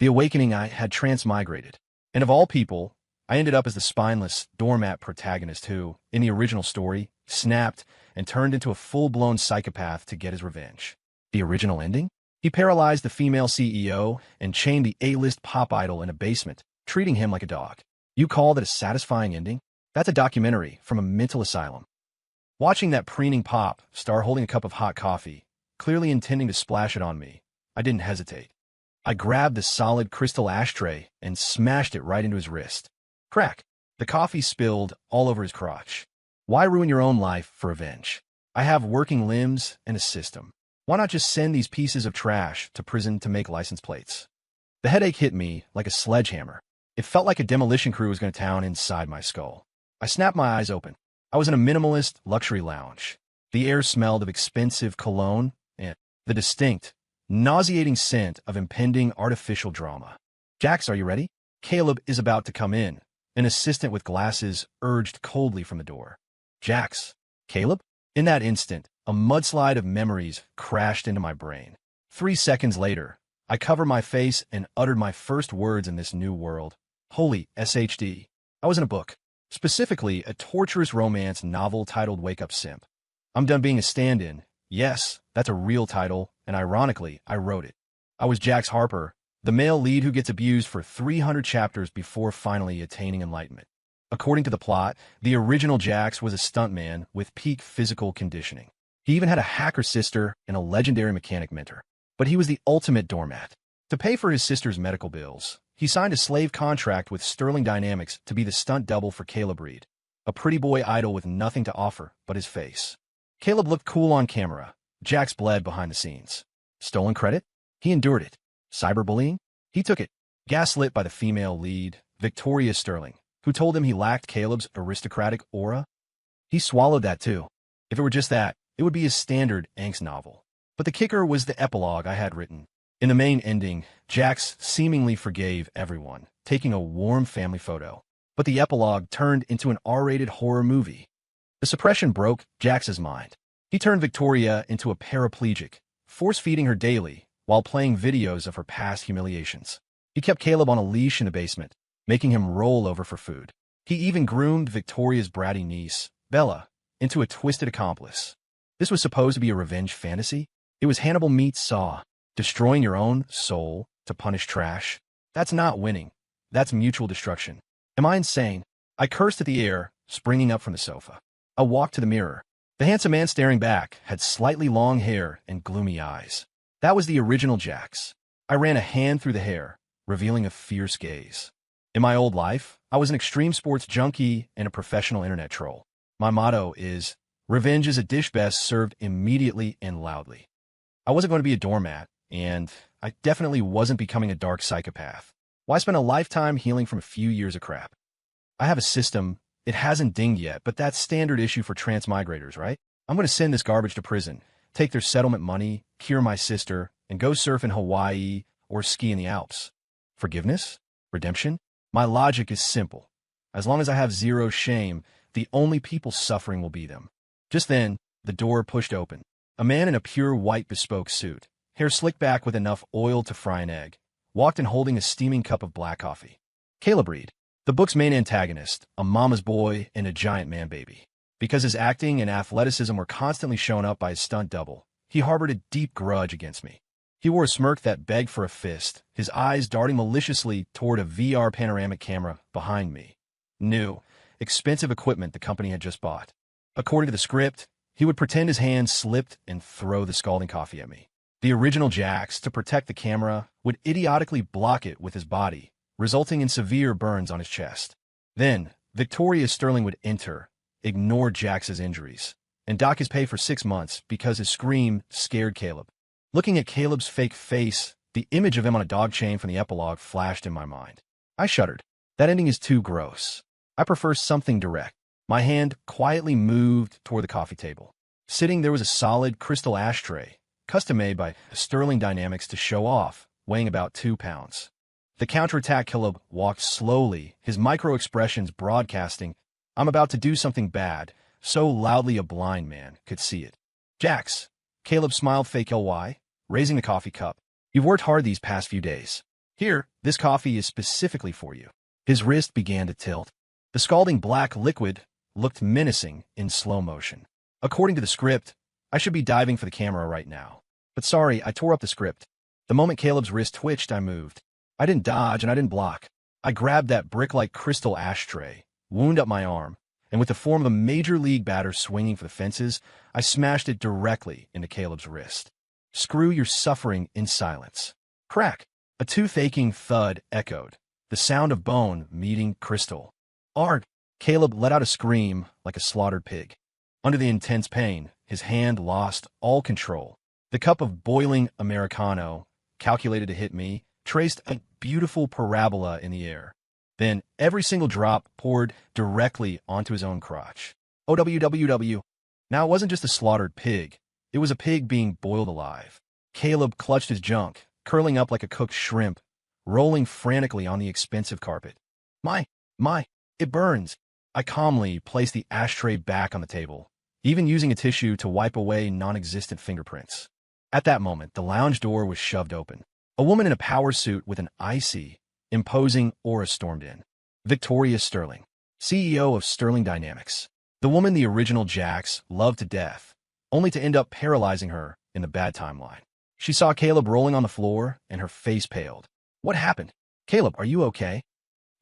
The awakening I had transmigrated. And of all people, I ended up as the spineless, doormat protagonist who, in the original story, snapped and turned into a full-blown psychopath to get his revenge. The original ending? He paralyzed the female CEO and chained the A-list pop idol in a basement, treating him like a dog. You call that a satisfying ending? That's a documentary from a mental asylum. Watching that preening pop star holding a cup of hot coffee, clearly intending to splash it on me, I didn't hesitate. I grabbed the solid crystal ashtray and smashed it right into his wrist. Crack! The coffee spilled all over his crotch. Why ruin your own life for revenge? I have working limbs and a system. Why not just send these pieces of trash to prison to make license plates? The headache hit me like a sledgehammer. It felt like a demolition crew was going to town inside my skull. I snapped my eyes open. I was in a minimalist luxury lounge. The air smelled of expensive cologne and the distinct, nauseating scent of impending artificial drama. Jax, are you ready? Caleb is about to come in. An assistant with glasses urged coldly from the door. Jax. Caleb? In that instant, a mudslide of memories crashed into my brain. 3 seconds later, I covered my face and uttered my first words in this new world. Holy SHD. I was in a book. Specifically, a torturous romance novel titled Wake Up Simp. I'm done being a stand-in. Yes, that's a real title, and ironically, I wrote it. I was Jax Harper, the male lead who gets abused for 300 chapters before finally attaining enlightenment. According to the plot, the original Jax was a stuntman with peak physical conditioning. He even had a hacker sister and a legendary mechanic mentor. But he was the ultimate doormat. To pay for his sister's medical bills, he signed a slave contract with Sterling Dynamics to be the stunt double for Caleb Reed, a pretty boy idol with nothing to offer but his face. Caleb looked cool on camera. Jax bled behind the scenes. Stolen credit? He endured it. Cyberbullying? He took it. Gaslit by the female lead, Victoria Sterling, who told him he lacked Caleb's aristocratic aura? He swallowed that too. If it were just that, it would be his standard angst novel. But the kicker was the epilogue I had written. In the main ending, Jax seemingly forgave everyone, taking a warm family photo. But the epilogue turned into an R-rated horror movie. The suppression broke Jax's mind. He turned Victoria into a paraplegic, force-feeding her daily while playing videos of her past humiliations. He kept Caleb on a leash in the basement, making him roll over for food. He even groomed Victoria's bratty niece, Bella, into a twisted accomplice. This was supposed to be a revenge fantasy? It was Hannibal meets Saw, destroying your own soul to punish trash. That's not winning. That's mutual destruction. Am I insane? I cursed at the air, springing up from the sofa. I walked to the mirror. The handsome man staring back had slightly long hair and gloomy eyes. That was the original Jax. I ran a hand through the hair, revealing a fierce gaze. In my old life, I was an extreme sports junkie and a professional internet troll. My motto is, revenge is a dish best served immediately and loudly. I wasn't going to be a doormat, and I definitely wasn't becoming a dark psychopath. Why spend a lifetime healing from a few years of crap? I have a system. It hasn't dinged yet, but that's standard issue for transmigrators, right? I'm going to send this garbage to prison, take their settlement money, cure my sister, and go surf in Hawaii or ski in the Alps. Forgiveness? Redemption? My logic is simple. As long as I have zero shame, the only people suffering will be them. Just then, the door pushed open. A man in a pure white bespoke suit, hair slicked back with enough oil to fry an egg, walked in holding a steaming cup of black coffee. Caleb Reed, the book's main antagonist, a mama's boy and a giant man-baby. Because his acting and athleticism were constantly shown up by his stunt double, he harbored a deep grudge against me. He wore a smirk that begged for a fist, his eyes darting maliciously toward a VR panoramic camera behind me. New, expensive equipment the company had just bought. According to the script, he would pretend his hand slipped and throw the scalding coffee at me. The original Jax, to protect the camera, would idiotically block it with his body, resulting in severe burns on his chest. Then, Victoria Sterling would enter, ignore Jax's injuries, and dock his pay for 6 months because his scream scared Caleb. Looking at Caleb's fake face, the image of him on a dog chain from the epilogue flashed in my mind. I shuddered. That ending is too gross. I prefer something direct. My hand quietly moved toward the coffee table. Sitting there was a solid crystal ashtray, custom-made by Sterling Dynamics to show off, weighing about 2 pounds. The counterattack Caleb walked slowly, his micro-expressions broadcasting, I'm about to do something bad, so loudly a blind man could see it. Jax, Caleb smiled fake LY, raising the coffee cup. You've worked hard these past few days. Here, this coffee is specifically for you. His wrist began to tilt. The scalding black liquid looked menacing in slow motion. According to the script, I should be diving for the camera right now. But sorry, I tore up the script. The moment Caleb's wrist twitched, I moved. I didn't dodge and I didn't block. I grabbed that brick-like crystal ashtray, wound up my arm, and with the form of a major league batter swinging for the fences, I smashed it directly into Caleb's wrist. Screw your suffering in silence. Crack! A tooth-aching thud echoed, the sound of bone meeting crystal. Arg! Caleb let out a scream like a slaughtered pig. Under the intense pain, his hand lost all control. The cup of boiling Americano, calculated to hit me, traced a beautiful parabola in the air. Then every single drop poured directly onto his own crotch. OWWW. Now it wasn't just a slaughtered pig. It was a pig being boiled alive. Caleb clutched his junk, curling up like a cooked shrimp, rolling frantically on the expensive carpet. My, it burns. I calmly placed the ashtray back on the table, even using a tissue to wipe away non-existent fingerprints. At that moment, the lounge door was shoved open. A woman in a power suit with an icy, imposing aura stormed in. Victoria Sterling, CEO of Sterling Dynamics. The woman the original Jax loved to death, only to end up paralyzing her in the bad timeline. She saw Caleb rolling on the floor, and her face paled. What happened? Caleb, are you okay?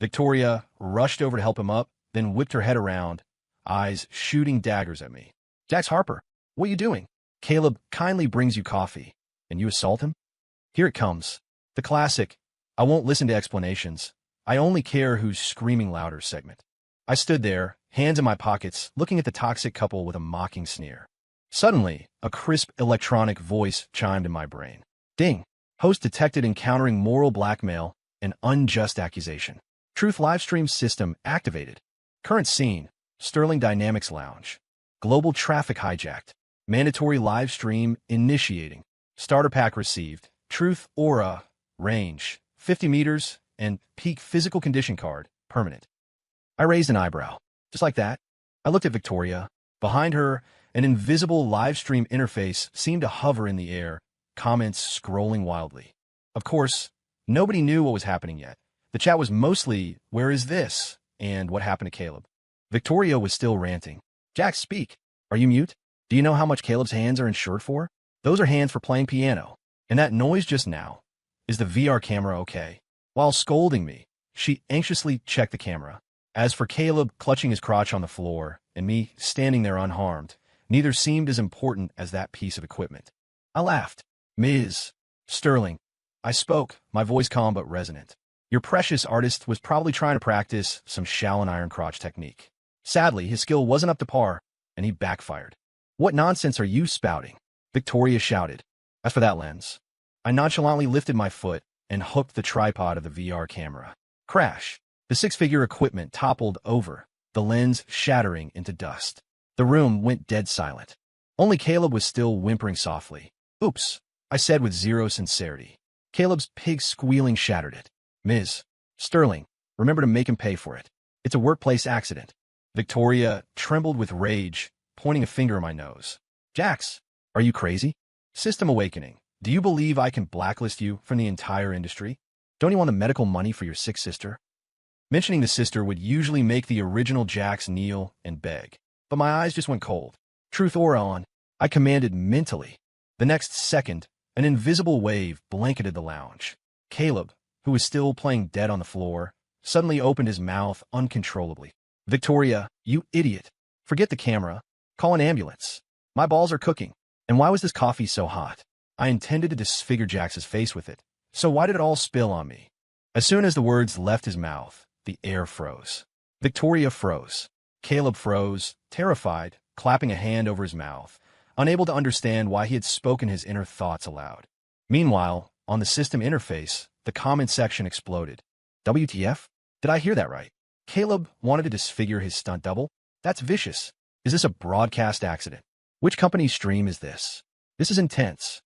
Victoria rushed over to help him up, then whipped her head around, eyes shooting daggers at me. Jax Harper, what are you doing? Caleb kindly brings you coffee, and you assault him? Here it comes. The classic, I won't listen to explanations. I only care who's screaming louder segment. I stood there, hands in my pockets, looking at the toxic couple with a mocking sneer. Suddenly, a crisp electronic voice chimed in my brain. Ding! Host detected encountering moral blackmail and unjust accusation. Truth Livestream system activated. Current scene, Sterling Dynamics Lounge. Global traffic hijacked. Mandatory live stream initiating. Starter pack received. Truth Aura. Range. 50 meters. And peak physical condition card. Permanent. I raised an eyebrow. Just like that. I looked at Victoria. Behind her, an invisible live stream interface seemed to hover in the air, comments scrolling wildly. Of course, nobody knew what was happening yet. The chat was mostly, where is this? And what happened to Caleb? Victoria was still ranting. Jax, speak. Are you mute? Do you know how much Caleb's hands are insured for? Those are hands for playing piano. And that noise just now. Is the VR camera okay? While scolding me, she anxiously checked the camera. As for Caleb clutching his crotch on the floor and me standing there unharmed, neither seemed as important as that piece of equipment. I laughed. Ms. Sterling. I spoke, my voice calm but resonant. Your precious artist was probably trying to practice some Shaolin iron crotch technique. Sadly, his skill wasn't up to par, and he backfired. What nonsense are you spouting? Victoria shouted. As for that lens, I nonchalantly lifted my foot and hooked the tripod of the VR camera. Crash. The six-figure equipment toppled over, the lens shattering into dust. The room went dead silent. Only Caleb was still whimpering softly. Oops, I said with zero sincerity. Caleb's pig squealing shattered it. Ms. Sterling, remember to make him pay for it. It's a workplace accident. Victoria trembled with rage, pointing a finger at my nose. Jax, are you crazy? System awakening. Do you believe I can blacklist you from the entire industry? Don't you want the medical money for your sick sister? Mentioning the sister would usually make the original Jax kneel and beg, but my eyes just went cold. Truth Aura on, I commanded mentally. The next second, an invisible wave blanketed the lounge. Caleb, who was still playing dead on the floor, suddenly opened his mouth uncontrollably. Victoria, you idiot. Forget the camera. Call an ambulance. My balls are cooking. And why was this coffee so hot? I intended to disfigure Jax's face with it. So why did it all spill on me? As soon as the words left his mouth, the air froze. Victoria froze. Caleb froze, terrified, clapping a hand over his mouth, unable to understand why he had spoken his inner thoughts aloud. Meanwhile, on the system interface, the comment section exploded. WTF? Did I hear that right? Caleb wanted to disfigure his stunt double? That's vicious. Is this a broadcast accident? Which company's stream is this? This is intense.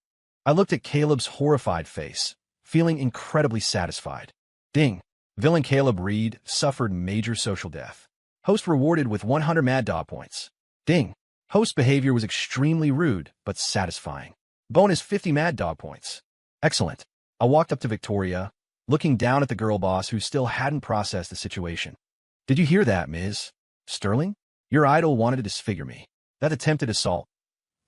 I looked at Caleb's horrified face, feeling incredibly satisfied. Ding. Villain Caleb Reed suffered major social death. Host rewarded with 100 Mad Dog points. Ding. Host behavior was extremely rude, but satisfying. Bonus 50 Mad Dog points. Excellent. I walked up to Victoria, looking down at the girl boss who still hadn't processed the situation. Did you hear that, Ms. Sterling? Your idol wanted to disfigure me. That attempted assault.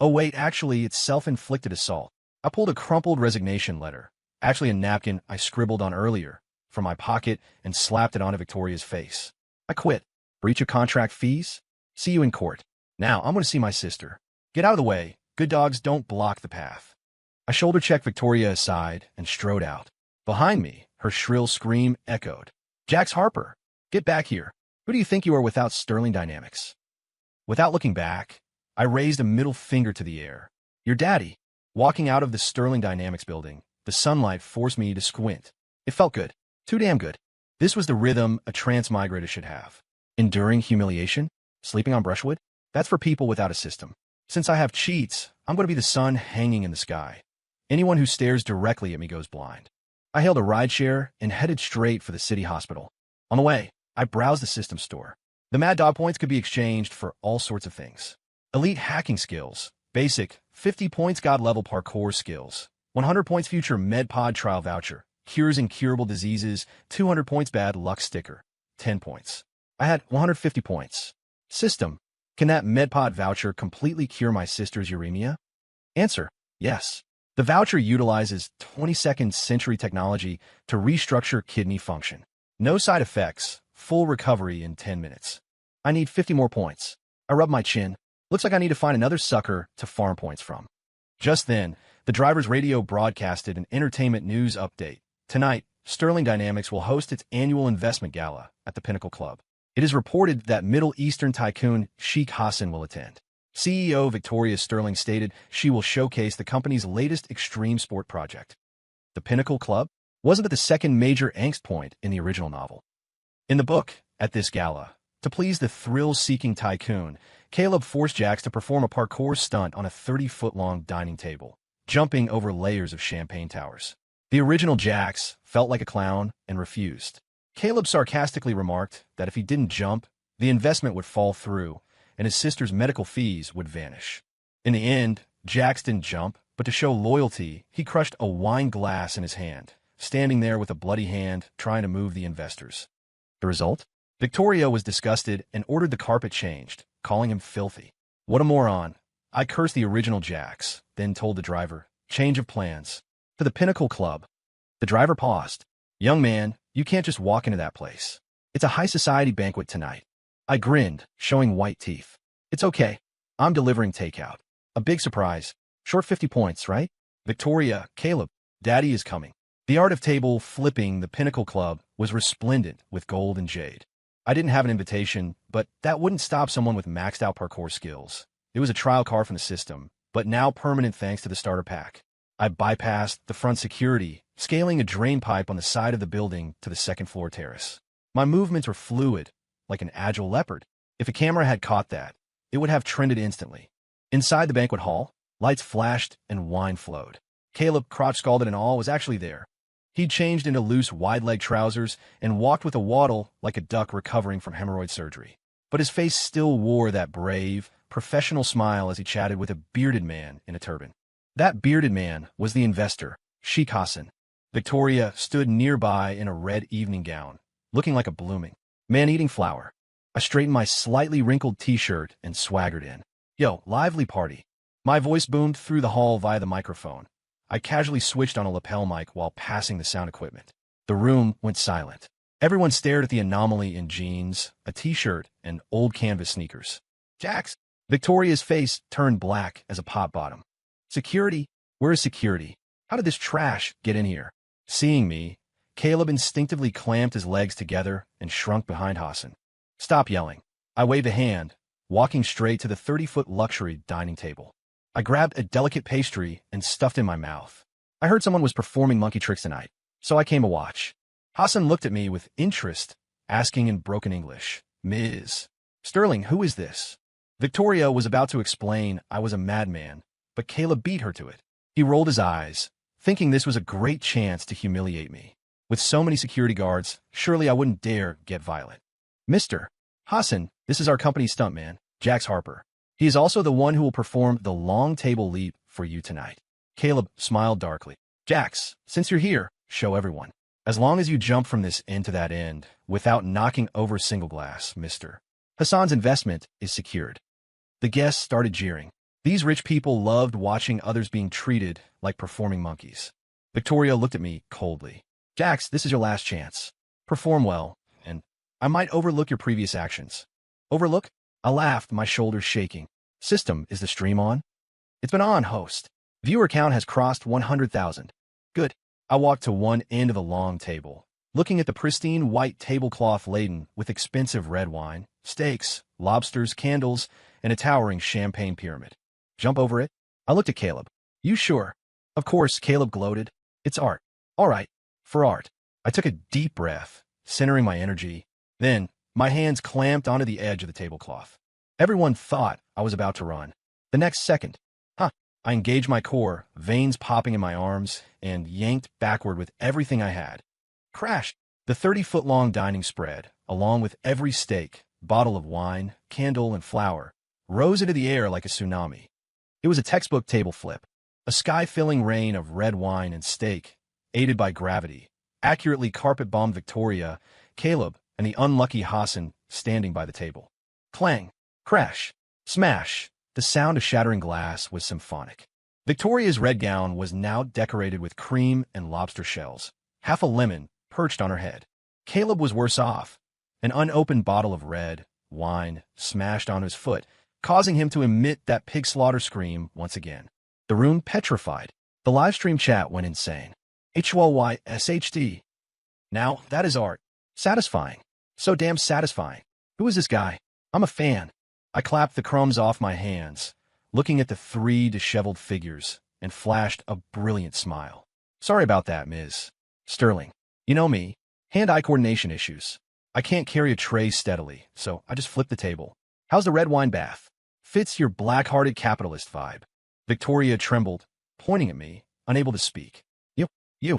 Oh wait, actually, it's self-inflicted assault. I pulled a crumpled resignation letter, actually a napkin I scribbled on earlier, from my pocket and slapped it onto Victoria's face. I quit. Breach of contract fees? See you in court. Now, I'm going to see my sister. Get out of the way. Good dogs don't block the path. I shoulder-checked Victoria aside and strode out. Behind me, her shrill scream echoed. Jax Harper, get back here. Who do you think you are without Sterling Dynamics? Without looking back, I raised a middle finger to the air. Your daddy. Walking out of the Sterling Dynamics building, the sunlight forced me to squint. It felt good. Too damn good. This was the rhythm a transmigrator should have. Enduring humiliation? Sleeping on brushwood? That's for people without a system. Since I have cheats, I'm going to be the sun hanging in the sky. Anyone who stares directly at me goes blind. I hailed a rideshare and headed straight for the city hospital. On the way, I browsed the system store. The Mad Dog points could be exchanged for all sorts of things. Elite hacking skills, basic, 50 points God-level parkour skills, 100 points future MedPod trial voucher, cures incurable diseases, 200 points bad luck sticker, 10 points. I had 150 points. System, can that MedPod voucher completely cure my sister's uremia? Answer, yes. The voucher utilizes 22nd century technology to restructure kidney function. No side effects, full recovery in 10 minutes. I need 50 more points. I rub my chin. Looks like I need to find another sucker to farm points from. Just then, the driver's radio broadcasted an entertainment news update. Tonight, Sterling Dynamics will host its annual investment gala at the Pinnacle Club. It is reported that Middle Eastern tycoon Sheikh Hassan will attend. CEO Victoria Sterling stated she will showcase the company's latest extreme sport project. The Pinnacle Club? Wasn't it the second major angst point in the original novel? In the book, at this gala, to please the thrill-seeking tycoon, Caleb forced Jax to perform a parkour stunt on a 30-foot-long dining table, jumping over layers of champagne towers. The original Jax felt like a clown and refused. Caleb sarcastically remarked that if he didn't jump, the investment would fall through, and his sister's medical fees would vanish. In the end, Jax didn't jump, but to show loyalty, he crushed a wine glass in his hand, standing there with a bloody hand trying to move the investors. The result? Victoria was disgusted and ordered the carpet changed, calling him filthy. What a moron. I cursed the original Jax, then told the driver, change of plans. To the Pinnacle Club. The driver paused. Young man, you can't just walk into that place. It's a high society banquet tonight. I grinned, showing white teeth. It's okay. I'm delivering takeout. A big surprise. Short 50 points, right? Victoria, Caleb, Daddy is coming. The art of table flipping the Pinnacle Club was resplendent with gold and jade. I didn't have an invitation, but that wouldn't stop someone with maxed out parkour skills. It was a trial card from the system, but now permanent thanks to the starter pack. I bypassed the front security, scaling a drain pipe on the side of the building to the second floor terrace. My movements were fluid, like an agile leopard. If a camera had caught that, it would have trended instantly. Inside the banquet hall, lights flashed and wine flowed. Caleb, crotch scalded and all, was actually there. He'd changed into loose, wide-leg trousers and walked with a waddle like a duck recovering from hemorrhoid surgery. But his face still wore that brave, professional smile as he chatted with a bearded man in a turban. That bearded man was the investor, Sheikh Hassan. Victoria stood nearby in a red evening gown, looking like a blooming, man-eating flower. I straightened my slightly wrinkled t-shirt and swaggered in. Yo, lively party. My voice boomed through the hall via the microphone. I casually switched on a lapel mic while passing the sound equipment. The room went silent. Everyone stared at the anomaly in jeans, a t-shirt, and old canvas sneakers. Jax! Victoria's face turned black as a pop bottom. Security? Where is security? How did this trash get in here? Seeing me, Caleb instinctively clamped his legs together and shrunk behind Hassan. Stop yelling. I waved a hand, walking straight to the 30-foot luxury dining table. I grabbed a delicate pastry and stuffed it in my mouth. I heard someone was performing monkey tricks tonight, so I came to watch. Hassan looked at me with interest, asking in broken English, Ms. Sterling, who is this? Victoria was about to explain I was a madman, but Caleb beat her to it. He rolled his eyes, thinking this was a great chance to humiliate me. With so many security guards, surely I wouldn't dare get violent. Mr. Hassan, this is our company stuntman, Jax Harper. He is also the one who will perform the long table leap for you tonight. Caleb smiled darkly. Jax, since you're here, show everyone. As long as you jump from this end to that end without knocking over a single glass, Mr. Hassan's investment is secured. The guests started jeering. These rich people loved watching others being treated like performing monkeys. Victoria looked at me coldly. Jax, this is your last chance. Perform well, and I might overlook your previous actions. Overlook? I laughed, my shoulders shaking. System, is the stream on? It's been on, host. Viewer count has crossed 100,000. Good. I walked to one end of the long table, looking at the pristine white tablecloth laden with expensive red wine, steaks, lobsters, candles, and a towering champagne pyramid. Jump over it? I looked at Caleb. You sure? Of course, Caleb gloated. It's art. All right, for art. I took a deep breath, centering my energy. Then, my hands clamped onto the edge of the tablecloth. Everyone thought I was about to run. The next second, I engaged my core, veins popping in my arms, and yanked backward with everything I had. Crash! The 30-foot-long dining spread, along with every steak, bottle of wine, candle, and flower, rose into the air like a tsunami. It was a textbook table flip, a sky-filling rain of red wine and steak, aided by gravity, accurately carpet-bombed Victoria, Caleb, and the unlucky Hassan standing by the table. Clang! Crash! Smash! The sound of shattering glass was symphonic. Victoria's red gown was now decorated with cream and lobster shells, half a lemon perched on her head. Caleb was worse off. An unopened bottle of red wine smashed on his foot, causing him to emit that pig slaughter scream once again. The room petrified. The live stream chat went insane. HLYSHD. Now, that is art. Satisfying. So damn satisfying. Who is this guy? I'm a fan. I clapped the crumbs off my hands, looking at the three disheveled figures, and flashed a brilliant smile. Sorry about that, Ms. Sterling. You know me. Hand-eye coordination issues. I can't carry a tray steadily, so I just flipped the table. How's the red wine bath? Fits your black-hearted capitalist vibe. Victoria trembled, pointing at me, unable to speak. You.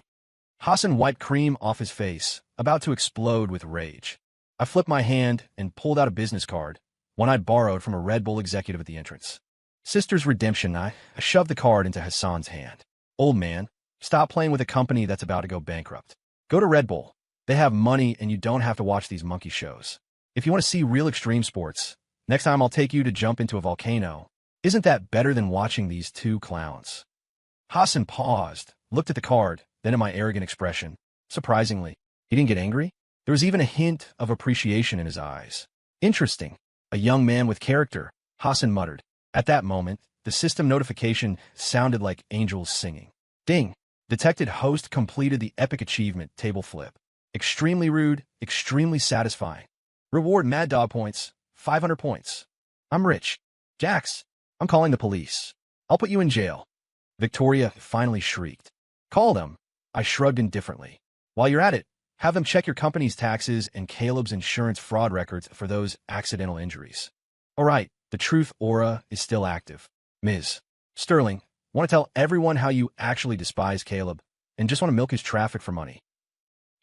Hassan wiped cream off his face, about to explode with rage. I flipped my hand and pulled out a business card, one I'd borrowed from a Red Bull executive at the entrance. Sister's Redemption. I shoved the card into Hassan's hand. Old man, stop playing with a company that's about to go bankrupt. Go to Red Bull. They have money and you don't have to watch these monkey shows. If you want to see real extreme sports, next time I'll take you to jump into a volcano. Isn't that better than watching these two clowns? Hassan paused, looked at the card, then at my arrogant expression. Surprisingly, he didn't get angry. There was even a hint of appreciation in his eyes. Interesting. A young man with character, Hassan muttered. At that moment, the system notification sounded like angels singing. Ding! Detected host completed the epic achievement table flip. Extremely rude, extremely satisfying. Reward Mad Dog points, 500 points. I'm rich. Jax, I'm calling the police. I'll put you in jail. Victoria finally shrieked. Call them. I shrugged indifferently. While you're at it, have them check your company's taxes and Caleb's insurance fraud records for those accidental injuries. All right, the truth aura is still active. Ms. Sterling, want to tell everyone how you actually despise Caleb and just want to milk his traffic for money.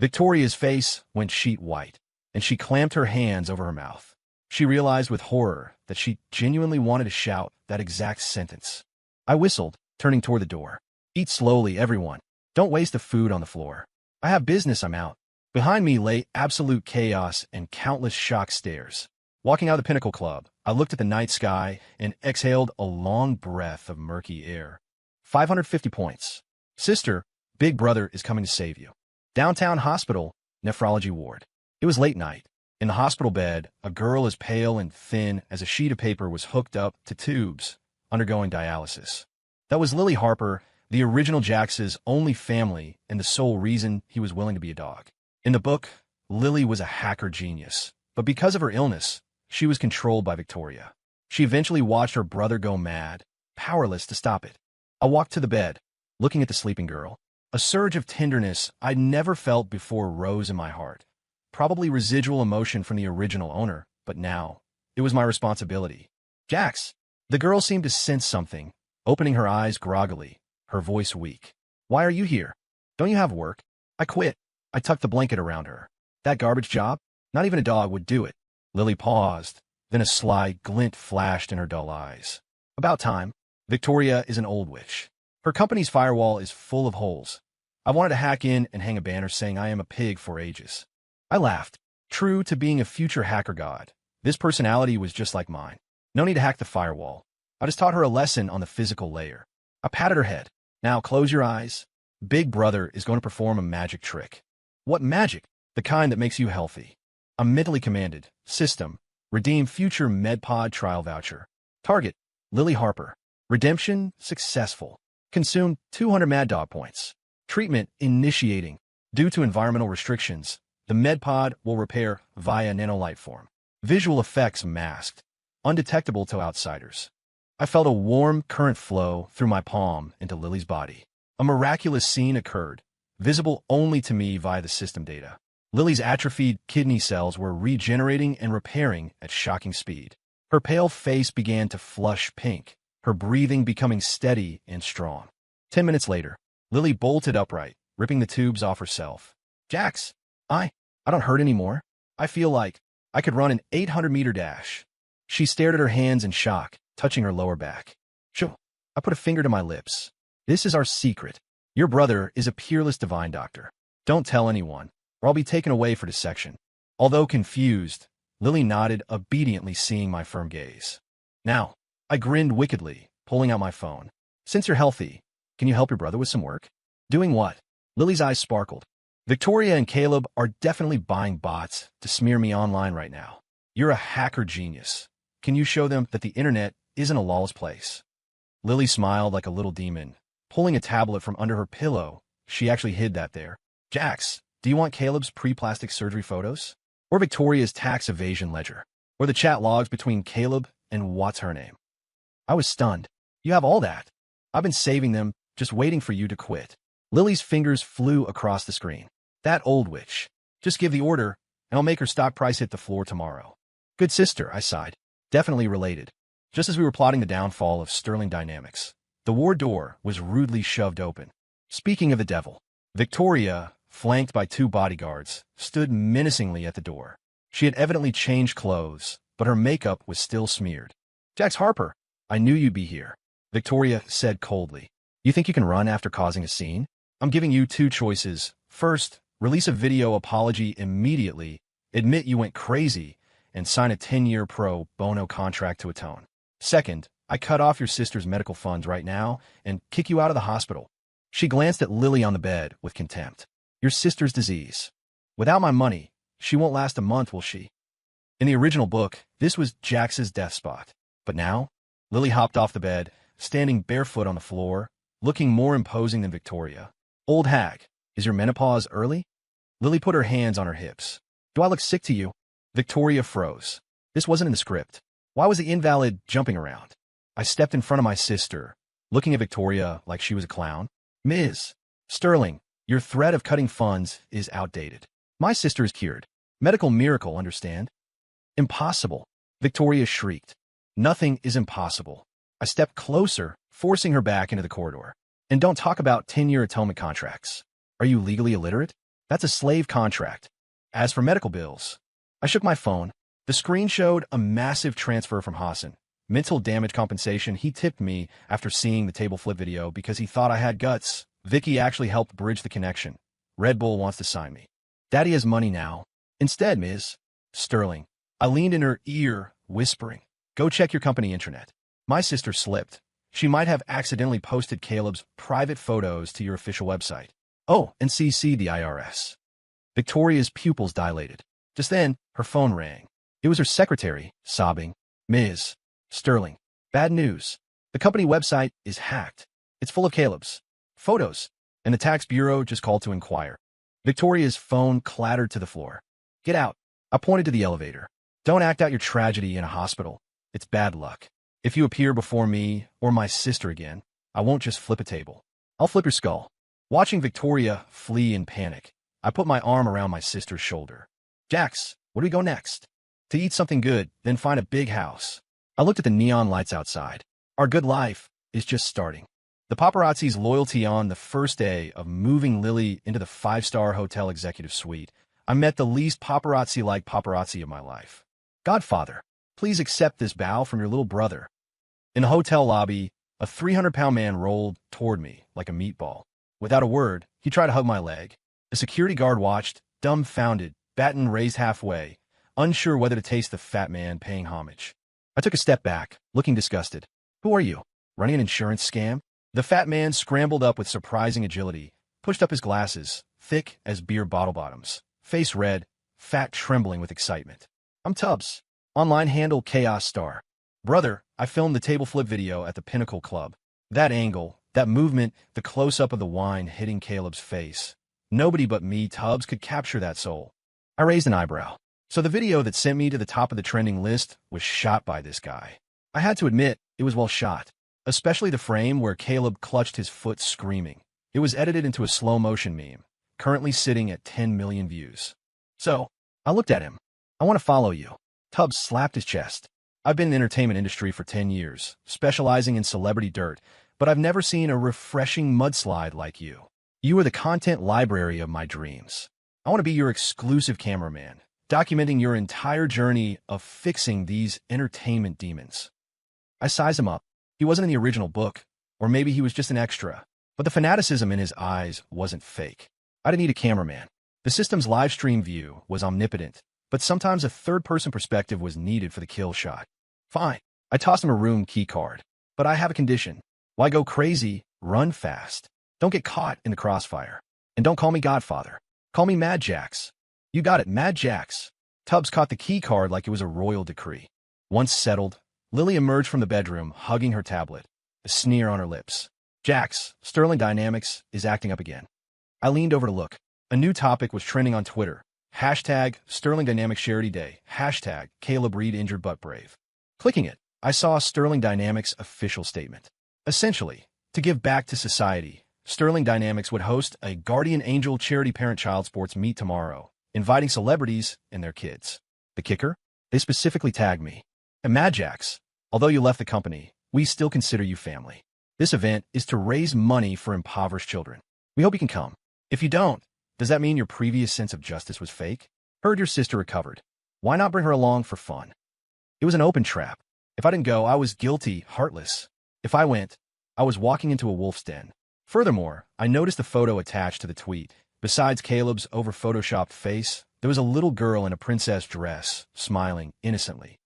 Victoria's face went sheet white, and she clamped her hands over her mouth. She realized with horror that she genuinely wanted to shout that exact sentence. I whistled, turning toward the door. Eat slowly, everyone. Don't waste the food on the floor. I have business, I'm out. Behind me lay absolute chaos and countless shocked stares. Walking out of the Pinnacle Club, I looked at the night sky and exhaled a long breath of murky air. 550 points. Sister, Big Brother is coming to save you. Downtown hospital, nephrology ward. It was late night. In the hospital bed, a girl as pale and thin as a sheet of paper was hooked up to tubes, undergoing dialysis. That was Lily Harper, the original Jax's only family and the sole reason he was willing to be a dog. In the book, Lily was a hacker genius, but because of her illness, she was controlled by Victoria. She eventually watched her brother go mad, powerless to stop it. I walked to the bed, looking at the sleeping girl. A surge of tenderness I'd never felt before rose in my heart. Probably residual emotion from the original owner, but now, it was my responsibility. Jax! The girl seemed to sense something, opening her eyes groggily, her voice weak. Why are you here? Don't you have work? I quit. I tucked the blanket around her. That garbage job? Not even a dog would do it. Lily paused, then a sly glint flashed in her dull eyes. About time. Victoria is an old witch. Her company's firewall is full of holes. I wanted to hack in and hang a banner saying I am a pig for ages. I laughed. True to being a future hacker god, this personality was just like mine. No need to hack the firewall. I just taught her a lesson on the physical layer. I patted her head. Now close your eyes. Big Brother is going to perform a magic trick. What magic? The kind that makes you healthy. I'm mentally commanded. System. Redeem future MedPod trial voucher. Target. Lily Harper. Redemption successful. Consume 200 Mad Dog points. Treatment initiating. Due to environmental restrictions, the MedPod will repair via nanolight form. Visual effects masked. Undetectable to outsiders. I felt a warm current flow through my palm into Lily's body. A miraculous scene occurred, visible only to me via the system data. Lily's atrophied kidney cells were regenerating and repairing at shocking speed. Her pale face began to flush pink, her breathing becoming steady and strong. 10 minutes later, Lily bolted upright, ripping the tubes off herself. Jax, I don't hurt anymore. I feel like I could run an 800-meter dash. She stared at her hands in shock, touching her lower back. Shoo. I put a finger to my lips. This is our secret. Your brother is a peerless divine doctor. Don't tell anyone, or I'll be taken away for dissection. Although confused, Lily nodded obediently, seeing my firm gaze. Now, I grinned wickedly, pulling out my phone. Since you're healthy, can you help your brother with some work? Doing what? Lily's eyes sparkled. Victoria and Caleb are definitely buying bots to smear me online right now. You're a hacker genius. Can you show them that the internet isn't a lawless place? Lily smiled like a little demon, pulling a tablet from under her pillow. She actually hid that there. Jax, do you want Caleb's pre-plastic surgery photos? Or Victoria's tax evasion ledger? Or the chat logs between Caleb and what's her name? I was stunned. You have all that? I've been saving them, just waiting for you to quit. Lily's fingers flew across the screen. That old witch. Just give the order, and I'll make her stock price hit the floor tomorrow. Good sister, I sighed. Definitely related. Just as we were plotting the downfall of Sterling Dynamics, the ward door was rudely shoved open. Speaking of the devil, Victoria, flanked by 2 bodyguards, stood menacingly at the door. She had evidently changed clothes, but her makeup was still smeared. Jax Harper, I knew you'd be here, Victoria said coldly. You think you can run after causing a scene? I'm giving you 2 choices. First, release a video apology immediately, admit you went crazy, and sign a 10-year pro bono contract to atone. Second, I cut off your sister's medical funds right now and kick you out of the hospital. She glanced at Lily on the bed with contempt. Your sister's disease. Without my money, she won't last a month, will she? In the original book, this was Jax's death spot. But now, Lily hopped off the bed, standing barefoot on the floor, looking more imposing than Victoria. Old hag, is your menopause early? Lily put her hands on her hips. Do I look sick to you? Victoria froze. This wasn't in the script. Why was the invalid jumping around? I stepped in front of my sister, looking at Victoria like she was a clown. Ms. Sterling, your threat of cutting funds is outdated. My sister is cured. Medical miracle, understand? Impossible. Victoria shrieked. Nothing is impossible. I stepped closer, forcing her back into the corridor. And don't talk about 10-year atonement contracts. Are you legally illiterate? That's a slave contract. As for medical bills, I shook my phone. The screen showed a massive transfer from Hassan. Mental damage compensation he tipped me after seeing the table flip video because he thought I had guts. Vicky actually helped bridge the connection. Red Bull wants to sign me. Daddy has money now. Instead, Ms. Sterling, I leaned in her ear, whispering, go check your company intranet. My sister slipped. She might have accidentally posted Caleb's private photos to your official website. Oh, and CC the IRS. Victoria's pupils dilated. Just then, her phone rang. It was her secretary, sobbing. Ms. Sterling, bad news. The company website is hacked. It's full of Caleb's photos, and the tax bureau just called to inquire. Victoria's phone clattered to the floor. Get out. I pointed to the elevator. Don't act out your tragedy in a hospital. It's bad luck. If you appear before me or my sister again, I won't just flip a table. I'll flip your skull. Watching Victoria flee in panic, I put my arm around my sister's shoulder. Jax, where do we go next? To eat something good, then find a big house. I looked at the neon lights outside. Our good life is just starting. The paparazzi's loyalty on the first day of moving Lily into the 5-star hotel executive suite. I met the least paparazzi-like paparazzi of my life. Godfather, please accept this bow from your little brother. In the hotel lobby, a 300-pound man rolled toward me like a meatball. Without a word, he tried to hug my leg. The security guard watched, dumbfounded, baton raised halfway, unsure whether to taste the fat man paying homage. I took a step back, looking disgusted. Who are you? Running an insurance scam? The fat man scrambled up with surprising agility, pushed up his glasses, thick as beer bottle bottoms, face red, fat trembling with excitement. I'm Tubbs, online handle Chaos Star. Brother, I filmed the table flip video at the Pinnacle Club. That angle, that movement, the close-up of the wine hitting Caleb's face. Nobody but me, Tubbs, could capture that soul. I raised an eyebrow. So the video that sent me to the top of the trending list was shot by this guy. I had to admit, it was well shot. Especially the frame where Caleb clutched his foot screaming. It was edited into a slow-motion meme, currently sitting at 10 million views. So, I looked at him. I want to follow you. Tubbs slapped his chest. I've been in the entertainment industry for 10 years, specializing in celebrity dirt, but I've never seen a refreshing mudslide like you. You are the content library of my dreams. I want to be your exclusive cameraman, documenting your entire journey of fixing these entertainment demons. I sized him up. He wasn't in the original book, or maybe he was just an extra, but the fanaticism in his eyes wasn't fake. I didn't need a cameraman. The system's live stream view was omnipotent, but sometimes a third-person perspective was needed for the kill shot. Fine. I tossed him a room key card, but I have a condition. Why go crazy? Run fast. Don't get caught in the crossfire. And don't call me Godfather. Call me Mad Jax. You got it, Mad Jax. Tubbs caught the key card like it was a royal decree. Once settled, Lily emerged from the bedroom, hugging her tablet, a sneer on her lips. Jax, Sterling Dynamics, is acting up again. I leaned over to look. A new topic was trending on Twitter. Hashtag Sterling Dynamics Charity Day. Hashtag Caleb Reed injured but brave. Clicking it, I saw Sterling Dynamics' official statement. Essentially, to give back to society, Sterling Dynamics would host a Guardian Angel charity parent-child sports meet tomorrow, inviting celebrities and their kids. The kicker? They specifically tagged me. And Mad Jax, although you left the company, we still consider you family. This event is to raise money for impoverished children. We hope you can come. If you don't, does that mean your previous sense of justice was fake? Heard your sister recovered. Why not bring her along for fun? It was an open trap. If I didn't go, I was guilty, heartless. If I went, I was walking into a wolf's den. Furthermore, I noticed the photo attached to the tweet. Besides Caleb's over-photoshopped face, there was a little girl in a princess dress, smiling innocently.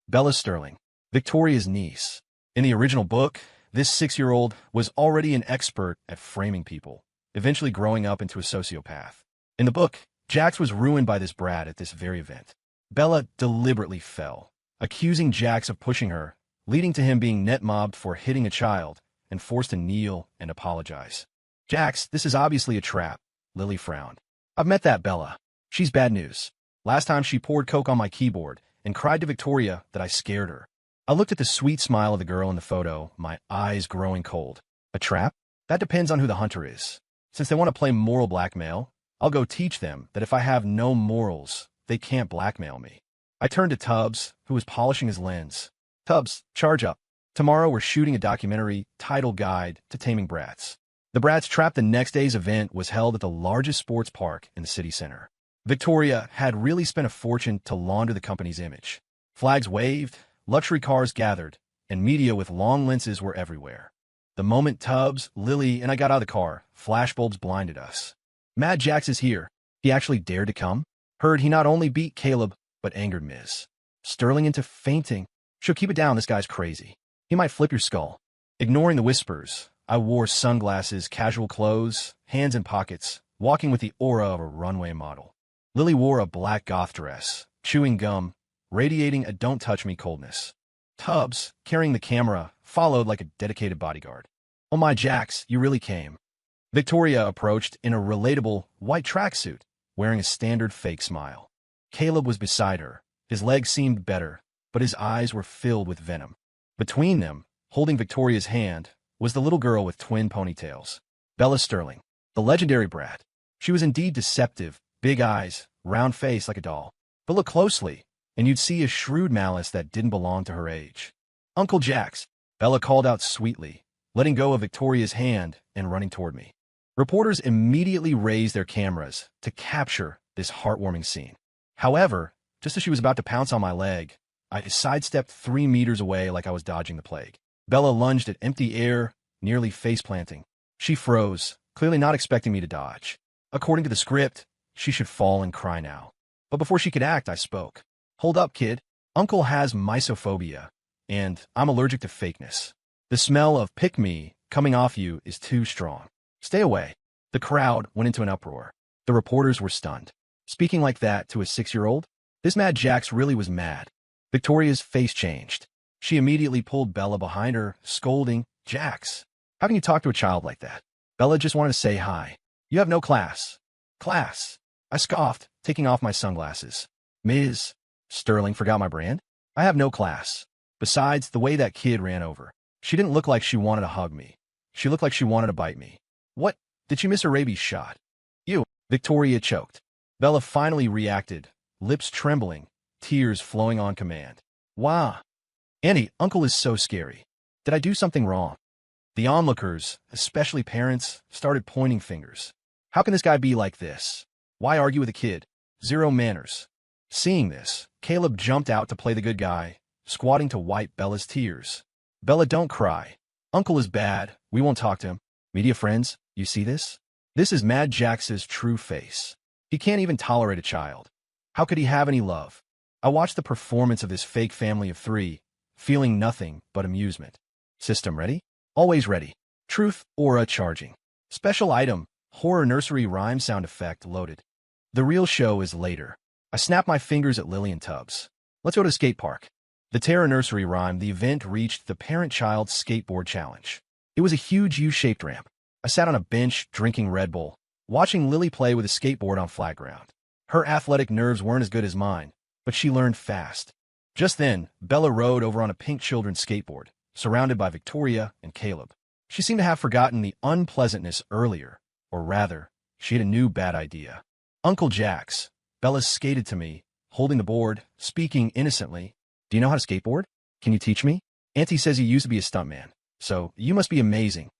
Bella Sterling, Victoria's niece. In the original book, this 6-year-old was already an expert at framing people, eventually growing up into a sociopath. In the book, Jax was ruined by this brat at this very event. Bella deliberately fell, accusing Jax of pushing her, leading to him being net-mobbed for hitting a child and forced to kneel and apologize. Jax, this is obviously a trap. Lily frowned. I've met that Bella. She's bad news. Last time she poured Coke on my keyboard and cried to Victoria that I scared her. I looked at the sweet smile of the girl in the photo, my eyes growing cold. A trap? That depends on who the hunter is. Since they want to play moral blackmail, I'll go teach them that if I have no morals, they can't blackmail me. I turned to Tubbs, who was polishing his lens. Tubbs, charge up. Tomorrow we're shooting a documentary titled Guide to Taming Brats. The Brats Trap. The next day's event was held at the largest sports park in the city center. Victoria had really spent a fortune to launder the company's image. Flags waved, luxury cars gathered, and media with long lenses were everywhere. The moment Tubbs, Lily, and I got out of the car, flashbulbs blinded us. Mad Jax is here. He actually dared to come. Heard he not only beat Caleb, but angered Miz Sterling into fainting. She'll keep it down, this guy's crazy. He might flip your skull. Ignoring the whispers, I wore sunglasses, casual clothes, hands in pockets, walking with the aura of a runway model. Lily wore a black goth dress, chewing gum, radiating a don't-touch-me coldness. Tubbs, carrying the camera, followed like a dedicated bodyguard. Oh my Jax, you really came. Victoria approached in a relatable white tracksuit, wearing a standard fake smile. Caleb was beside her. His legs seemed better, but his eyes were filled with venom. Between them, holding Victoria's hand, was the little girl with twin ponytails. Bella Sterling, the legendary brat. She was indeed deceptive, big eyes, round face like a doll. But look closely, and you'd see a shrewd malice that didn't belong to her age. Uncle Jax, Bella called out sweetly, letting go of Victoria's hand and running toward me. Reporters immediately raised their cameras to capture this heartwarming scene. However, just as she was about to pounce on my leg, I sidestepped 3 meters away like I was dodging the plague. Bella lunged at empty air, nearly face-planting. She froze, clearly not expecting me to dodge. According to the script, she should fall and cry now. But before she could act, I spoke. Hold up, kid. Uncle has mysophobia, and I'm allergic to fakeness. The smell of pick-me coming off you is too strong. Stay away. The crowd went into an uproar. The reporters were stunned. Speaking like that to a 6-year-old? This Mad Jax really was mad. Victoria's face changed. She immediately pulled Bella behind her, scolding, Jax, how can you talk to a child like that? Bella just wanted to say hi. You have no class. Class. I scoffed, taking off my sunglasses. Ms. Sterling forgot my brand? I have no class. Besides, the way that kid ran over. She didn't look like she wanted to hug me. She looked like she wanted to bite me. What? Did she miss her rabies shot? You. Victoria choked. Bella finally reacted, lips trembling, tears flowing on command. Wow. Annie, Uncle is so scary. Did I do something wrong? The onlookers, especially parents, started pointing fingers. How can this guy be like this? Why argue with a kid? Zero manners. Seeing this, Caleb jumped out to play the good guy, squatting to wipe Bella's tears. Bella, don't cry. Uncle is bad. We won't talk to him. Media friends, you see this? This is Mad Jax's true face. He can't even tolerate a child. How could he have any love? I watched the performance of this fake family of 3, feeling nothing but amusement. System ready? Always ready. Truth aura charging. Special item, horror nursery rhyme sound effect loaded. The real show is later. I snapped my fingers at Lillian Tubbs. Let's go to the skate park. The Terror Nursery rhyme, the event reached the parent-child skateboard challenge. It was a huge U-shaped ramp. I sat on a bench drinking Red Bull, watching Lily play with a skateboard on flat ground. Her athletic nerves weren't as good as mine, but she learned fast. Just then, Bella rode over on a pink children's skateboard, surrounded by Victoria and Caleb. She seemed to have forgotten the unpleasantness earlier, or rather, she had a new bad idea. Uncle Jax. Bella skated to me, holding the board, speaking innocently. Do you know how to skateboard? Can you teach me? Auntie says you used to be a stuntman, so you must be amazing.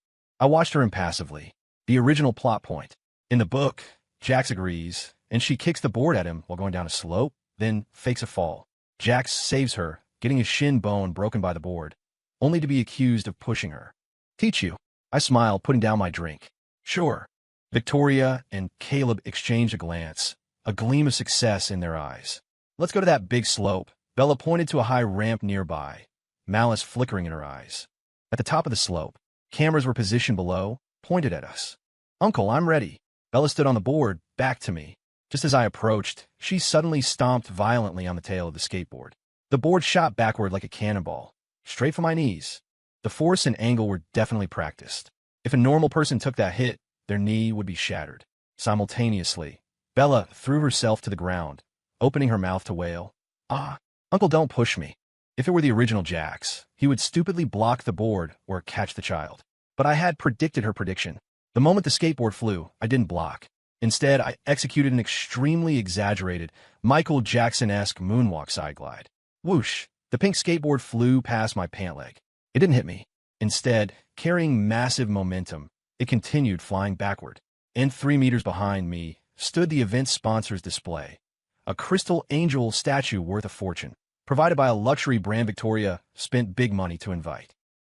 I watched her impassively. The original plot point. In the book, Jax agrees, and she kicks the board at him while going down a slope, then fakes a fall. Jax saves her, getting his shin bone broken by the board, only to be accused of pushing her. Teach you. I smiled, putting down my drink. Sure. Victoria and Caleb exchanged a glance, a gleam of success in their eyes. Let's go to that big slope. Bella pointed to a high ramp nearby, malice flickering in her eyes. At the top of the slope, cameras were positioned below, pointed at us. Uncle, I'm ready. Bella stood on the board, back to me. Just as I approached, she suddenly stomped violently on the tail of the skateboard. The board shot backward like a cannonball, straight for my knees. The force and angle were definitely practiced. If a normal person took that hit, their knee would be shattered. Simultaneously, Bella threw herself to the ground, opening her mouth to wail. Ah, Uncle, don't push me. If it were the original Jax, he would stupidly block the board or catch the child. But I had predicted her prediction. The moment the skateboard flew, I didn't block. Instead, I executed an extremely exaggerated, Michael Jackson-esque moonwalk side glide. Whoosh! The pink skateboard flew past my pant leg. It didn't hit me. Instead, carrying massive momentum, it continued flying backward. And 3 meters behind me stood the event sponsor's display. A crystal angel statue worth a fortune, provided by a luxury brand Victoria spent big money to invite.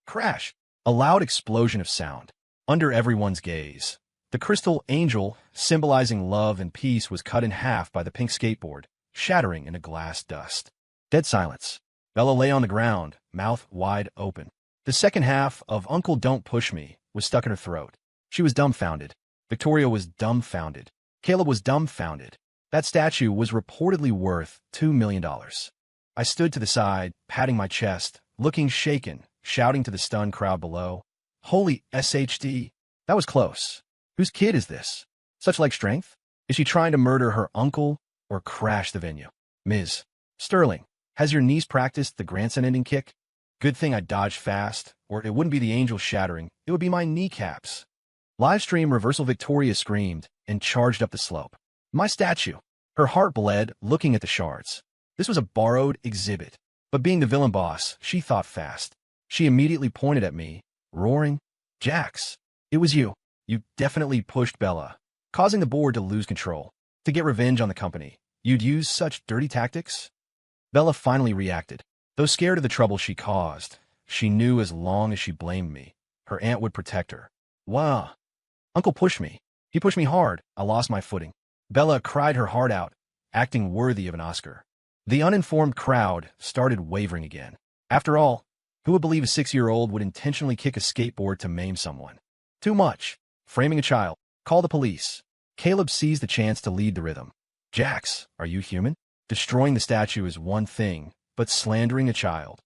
Crash! A loud explosion of sound. Under everyone's gaze, the crystal angel, symbolizing love and peace, was cut in half by the pink skateboard, shattering into glass dust. Dead silence. Bella lay on the ground, mouth wide open. The second half of Uncle Don't Push Me was stuck in her throat. She was dumbfounded. Victoria was dumbfounded. Caleb was dumbfounded. That statue was reportedly worth $2 million. I stood to the side, patting my chest, looking shaken, shouting to the stunned crowd below. Holy SHD! That was close. Whose kid is this? Such like strength? Is she trying to murder her uncle or crash the venue? Ms. Sterling, has your niece practiced the grandson ending kick? Good thing I dodged fast, or it wouldn't be the angel shattering, it would be my kneecaps. Livestream reversal. Victoria screamed and charged up the slope. My statue. Her heart bled, looking at the shards. This was a borrowed exhibit. But being the villain boss, she thought fast. She immediately pointed at me, roaring, Jax, it was you. You definitely pushed Bella, causing the board to lose control. To get revenge on the company, you'd use such dirty tactics? Bella finally reacted. Though scared of the trouble she caused, she knew as long as she blamed me, her aunt would protect her. Wow. Uncle pushed me. He pushed me hard. I lost my footing. Bella cried her heart out, acting worthy of an Oscar. The uninformed crowd started wavering again. After all, who would believe a 6-year-old would intentionally kick a skateboard to maim someone? Too much. Framing a child. Call the police. Caleb seized the chance to lead the rhythm. Jax, are you human? Destroying the statue is one thing, but slandering a child.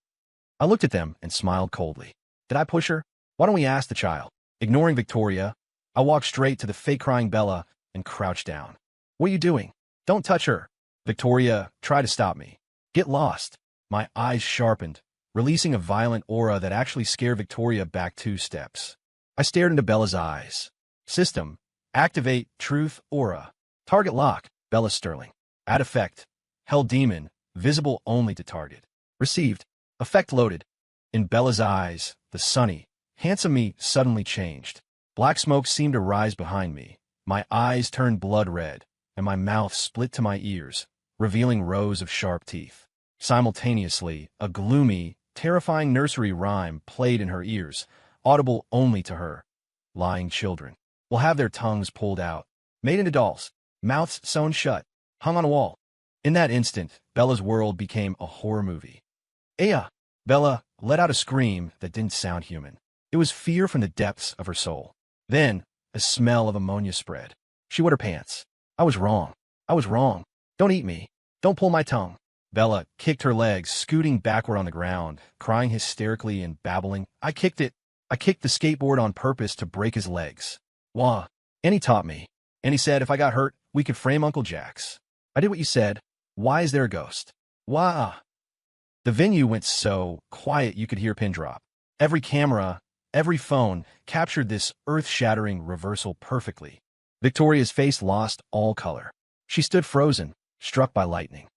I looked at them and smiled coldly. Did I push her? Why don't we ask the child? Ignoring Victoria, I walked straight to the fake crying Bella and crouched down. What are you doing? Don't touch her. Victoria tried to stop me. Get lost. My eyes sharpened, releasing a violent aura that actually scared Victoria back 2 steps. I stared into Bella's eyes. System. Activate Truth Aura. Target lock. Bella Sterling. Add effect. Hell Demon. Visible only to target. Received. Effect loaded. In Bella's eyes, the sunny, handsome me suddenly changed. Black smoke seemed to rise behind me. My eyes turned blood red, and my mouth split to my ears, revealing rows of sharp teeth. Simultaneously, a gloomy, terrifying nursery rhyme played in her ears, audible only to her. Lying children will have their tongues pulled out, made into dolls, mouths sewn shut, hung on a wall. In that instant, Bella's world became a horror movie. Aya! Bella let out a scream that didn't sound human. It was fear from the depths of her soul. Then, a smell of ammonia spread. She wet her pants. I was wrong. I was wrong. Don't eat me. Don't pull my tongue. Bella kicked her legs, scooting backward on the ground, crying hysterically and babbling. I kicked it. I kicked the skateboard on purpose to break his legs. Wah. And he taught me. And he said if I got hurt, we could frame Uncle Jax. I did what you said. Why is there a ghost? Wah. The venue went so quiet you could hear a pin drop. Every camera, every phone captured this earth-shattering reversal perfectly. Victoria's face lost all color. She stood frozen, struck by lightning.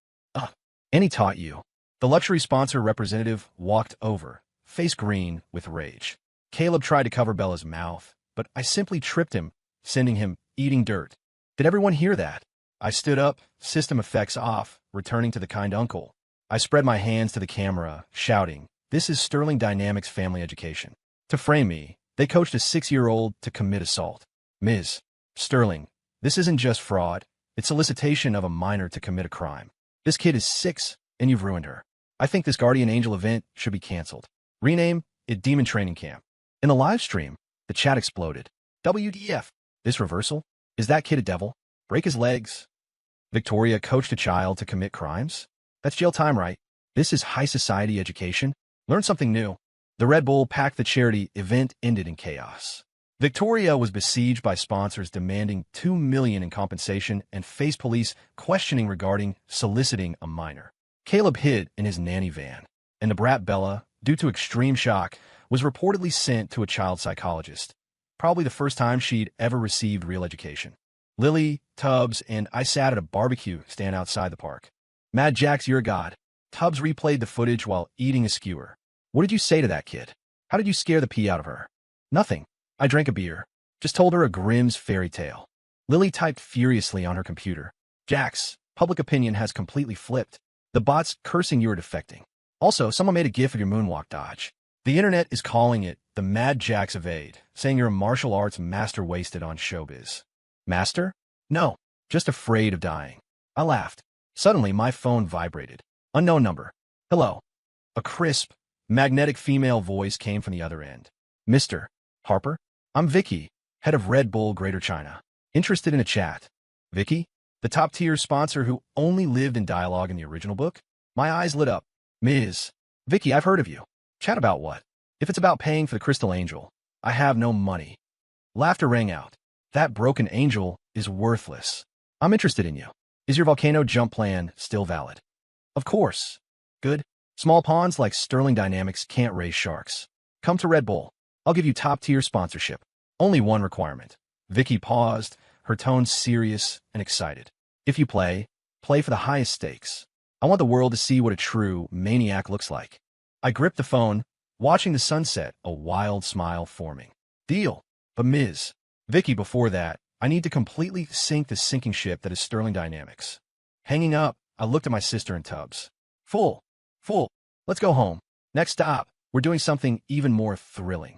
And he taught you. The luxury sponsor representative walked over, face green with rage. Caleb tried to cover Bella's mouth, but I simply tripped him, sending him eating dirt. Did everyone hear that? I stood up, system effects off, returning to the kind uncle. I spread my hands to the camera, shouting, "This is Sterling Dynamics family education." To frame me, they coached a 6-year-old to commit assault. Ms. Sterling, this isn't just fraud, it's solicitation of a minor to commit a crime. This kid is 6, and you've ruined her. I think this Guardian Angel event should be canceled. Rename it Demon Training Camp. In the live stream, the chat exploded. WDF? This reversal? Is that kid a devil? Break his legs? Victoria coached a child to commit crimes? That's jail time, right? This is high society education. Learn something new. The Red Bull Pack the Charity event ended in chaos. Victoria was besieged by sponsors demanding $2 million in compensation and faced police questioning regarding soliciting a minor. Caleb hid in his nanny van, and the brat Bella, due to extreme shock, was reportedly sent to a child psychologist, probably the first time she'd ever received real education. Lily, Tubbs, and I sat at a barbecue stand outside the park. Mad Jax, you're a god. Tubbs replayed the footage while eating a skewer. What did you say to that kid? How did you scare the pee out of her? Nothing. I drank a beer. Just told her a Grimm's fairy tale. Lily typed furiously on her computer. Jax, public opinion has completely flipped. The bot's cursing you are defecting. Also, someone made a gif of your moonwalk dodge. The internet is calling it the Mad Jax evade, saying you're a martial arts master wasted on showbiz. Master? No, just afraid of dying. I laughed. Suddenly, my phone vibrated. Unknown number. Hello. A crisp, magnetic female voice came from the other end. Mr. Harper? I'm Vicky, head of Red Bull Greater China. Interested in a chat? Vicky? The top-tier sponsor who only lived in dialogue in the original book? My eyes lit up. Ms. Vicky, I've heard of you. Chat about what? If it's about paying for the Crystal Angel, I have no money. Laughter rang out. That broken angel is worthless. I'm interested in you. Is your volcano jump plan still valid? Of course. Good. Small ponds like Sterling Dynamics can't raise sharks. Come to Red Bull. I'll give you top-tier sponsorship. Only one requirement. Vicky paused, her tone serious and excited. If you play for the highest stakes. I want the world to see what a true maniac looks like. I gripped the phone, watching the sunset, a wild smile forming. Deal. But Ms. Vicky, before that, I need to completely sink the sinking ship that is Sterling Dynamics. Hanging up, I looked at my sister and Tubbs. Full. Let's go home. Next stop, we're doing something even more thrilling.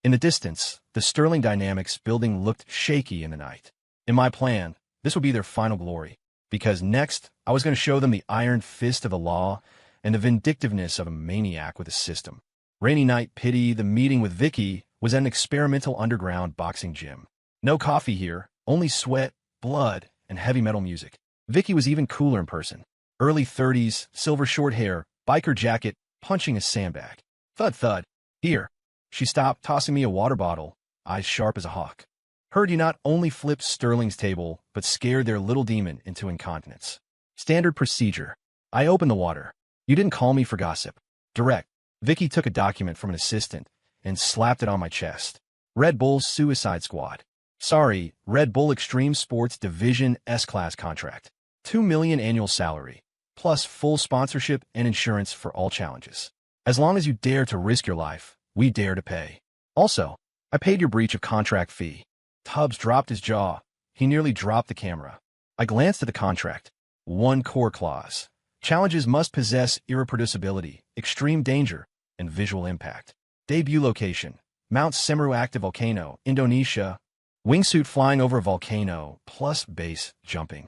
In the distance, the Sterling Dynamics building looked shaky in the night. In my plan, this would be their final glory, because next, I was going to show them the iron fist of the law and the vindictiveness of a maniac with a system. Rainy night pity, the meeting with Vicky was at an experimental underground boxing gym. No coffee here, only sweat, blood, and heavy metal music. Vicky was even cooler in person. Early 30s, silver short hair, biker jacket, punching a sandbag. Thud thud. Here. She stopped, tossing me a water bottle, eyes sharp as a hawk. Heard you not only flipped Sterling's table, but scared their little demon into incontinence. Standard procedure. I opened the water. You didn't call me for gossip. Direct. Vicky took a document from an assistant and slapped it on my chest. Red Bull's Suicide Squad. Sorry, Red Bull Extreme Sports Division S-Class contract. $2 million annual salary, plus full sponsorship and insurance for all challenges. As long as you dare to risk your life, we dare to pay. Also, I paid your breach of contract fee. Tubbs dropped his jaw. He nearly dropped the camera. I glanced at the contract. One core clause. Challenges must possess irreproducibility, extreme danger, and visual impact. Debut location. Mount Semeru active volcano, Indonesia. Wingsuit flying over a volcano, plus base jumping.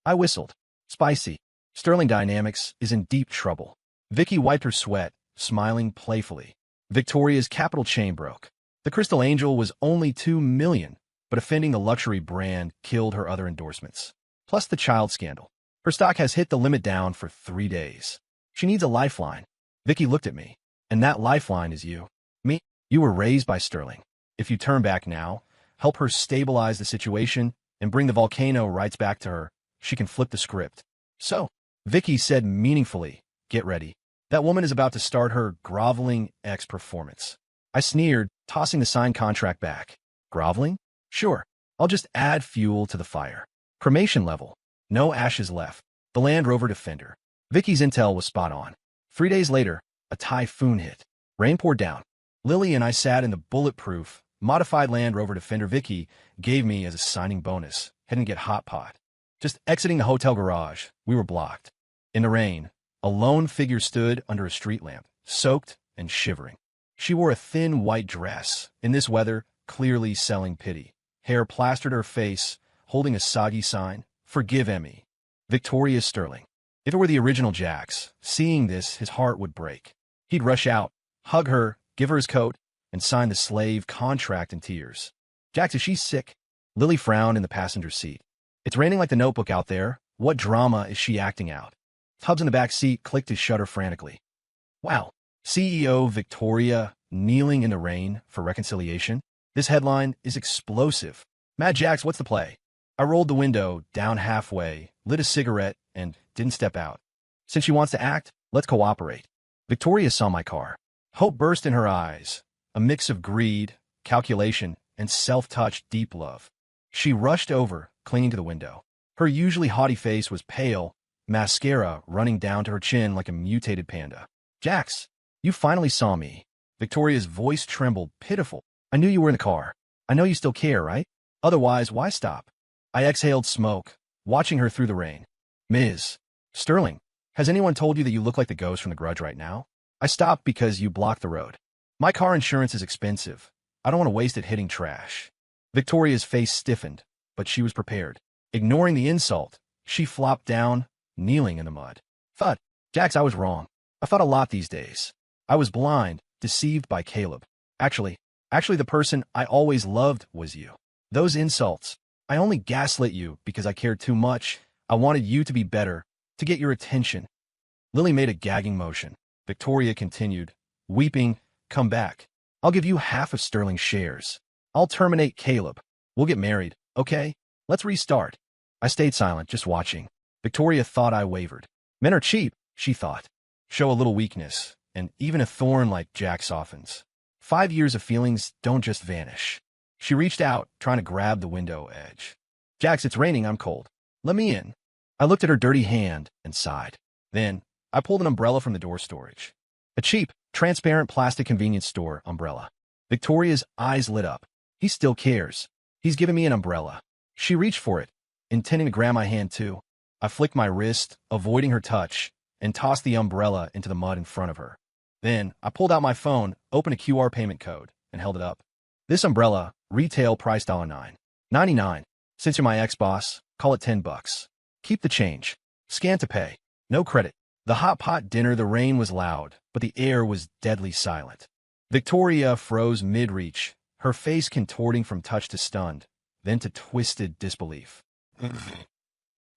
I whistled. Spicy. Sterling Dynamics is in deep trouble. Vicky wiped her sweat, smiling playfully. Victoria's capital chain broke. The Crystal Angel was only $2 million, but offending the luxury brand killed her other endorsements. Plus the child scandal. Her stock has hit the limit down for 3 days. She needs a lifeline. Vicky looked at me. And that lifeline is you. Me? You were raised by Sterling. If you turn back now, help her stabilize the situation, and bring the volcano rights back to her, she can flip the script. So, Vicky said meaningfully, get ready. That woman is about to start her groveling performance. I sneered, tossing the signed contract back. Groveling? Sure. I'll just add fuel to the fire. Cremation level. No ashes left. The Land Rover Defender. Vicky's intel was spot on. 3 days later, a typhoon hit. Rain poured down. Lily and I sat in the bulletproof, modified Land Rover Defender Vicky gave me as a signing bonus, heading to get hot pot. Just exiting the hotel garage, we were blocked. In the rain, a lone figure stood under a street lamp, soaked and shivering. She wore a thin white dress, in this weather, clearly selling pity. Hair plastered her face, holding a soggy sign, Forgive Emmy. Victoria Sterling. If it were the original Jax, seeing this, his heart would break. He'd rush out, hug her, give her his coat, and sign the slave contract in tears. Jax, is she sick? Lily frowned in the passenger seat. It's raining like the Notebook out there. What drama is she acting out? Tubbs in the back seat clicked his shutter frantically. Wow. CEO Victoria kneeling in the rain for reconciliation? This headline is explosive. Mad Jax, what's the play? I rolled the window down halfway, lit a cigarette, and didn't step out. Since she wants to act, let's cooperate. Victoria saw my car. Hope burst in her eyes, a mix of greed, calculation, and self-touched deep love. She rushed over, clinging to the window. Her usually haughty face was pale, mascara running down to her chin like a mutated panda. Jax, you finally saw me. Victoria's voice trembled, pitiful. I knew you were in the car. I know you still care, right? Otherwise, why stop? I exhaled smoke, watching her through the rain. Ms. Sterling, has anyone told you that you look like the ghost from The Grudge right now? I stopped because you blocked the road. My car insurance is expensive. I don't want to waste it hitting trash. Victoria's face stiffened, but she was prepared. Ignoring the insult, she flopped down, kneeling in the mud. Thud. Jax, I was wrong. I thought a lot these days. I was blind, deceived by Caleb. Actually, the person I always loved was you. Those insults. I only gaslit you because I cared too much. I wanted you to be better, to get your attention. Lily made a gagging motion. Victoria continued, weeping, come back. I'll give you half of Sterling's shares. I'll terminate Caleb. We'll get married, okay? Let's restart. I stayed silent, just watching. Victoria thought I wavered. Men are cheap, she thought. Show a little weakness, and even a thorn like Jax softens. 5 years of feelings don't just vanish. She reached out, trying to grab the window edge. Jax, it's raining, I'm cold. Let me in. I looked at her dirty hand and sighed. Then, I pulled an umbrella from the door storage. A cheap, transparent plastic convenience store umbrella. Victoria's eyes lit up. He still cares. He's given me an umbrella. She reached for it, intending to grab my hand too. I flicked my wrist, avoiding her touch, and tossed the umbrella into the mud in front of her. Then, I pulled out my phone, opened a QR payment code, and held it up. This umbrella, retail price $9.99. Since you're my ex-boss, call it $10. Keep the change. Scan to pay. No credit. The hot pot dinner, the rain was loud, but the air was deadly silent. Victoria froze mid-reach, her face contorting from touch to stunned, then to twisted disbelief.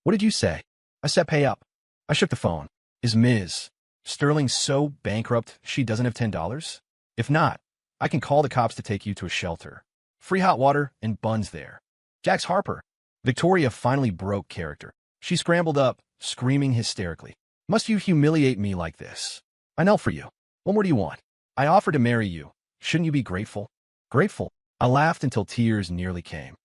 What did you say? I said pay up. I shook the phone. Is Ms. Sterling so bankrupt she doesn't have $10? If not, I can call the cops to take you to a shelter. Free hot water and buns there. Jax Harper. Victoria finally broke character. She scrambled up, screaming hysterically. Must you humiliate me like this? I knelt for you. What more do you want? I offered to marry you. Shouldn't you be grateful? Grateful? I laughed until tears nearly came.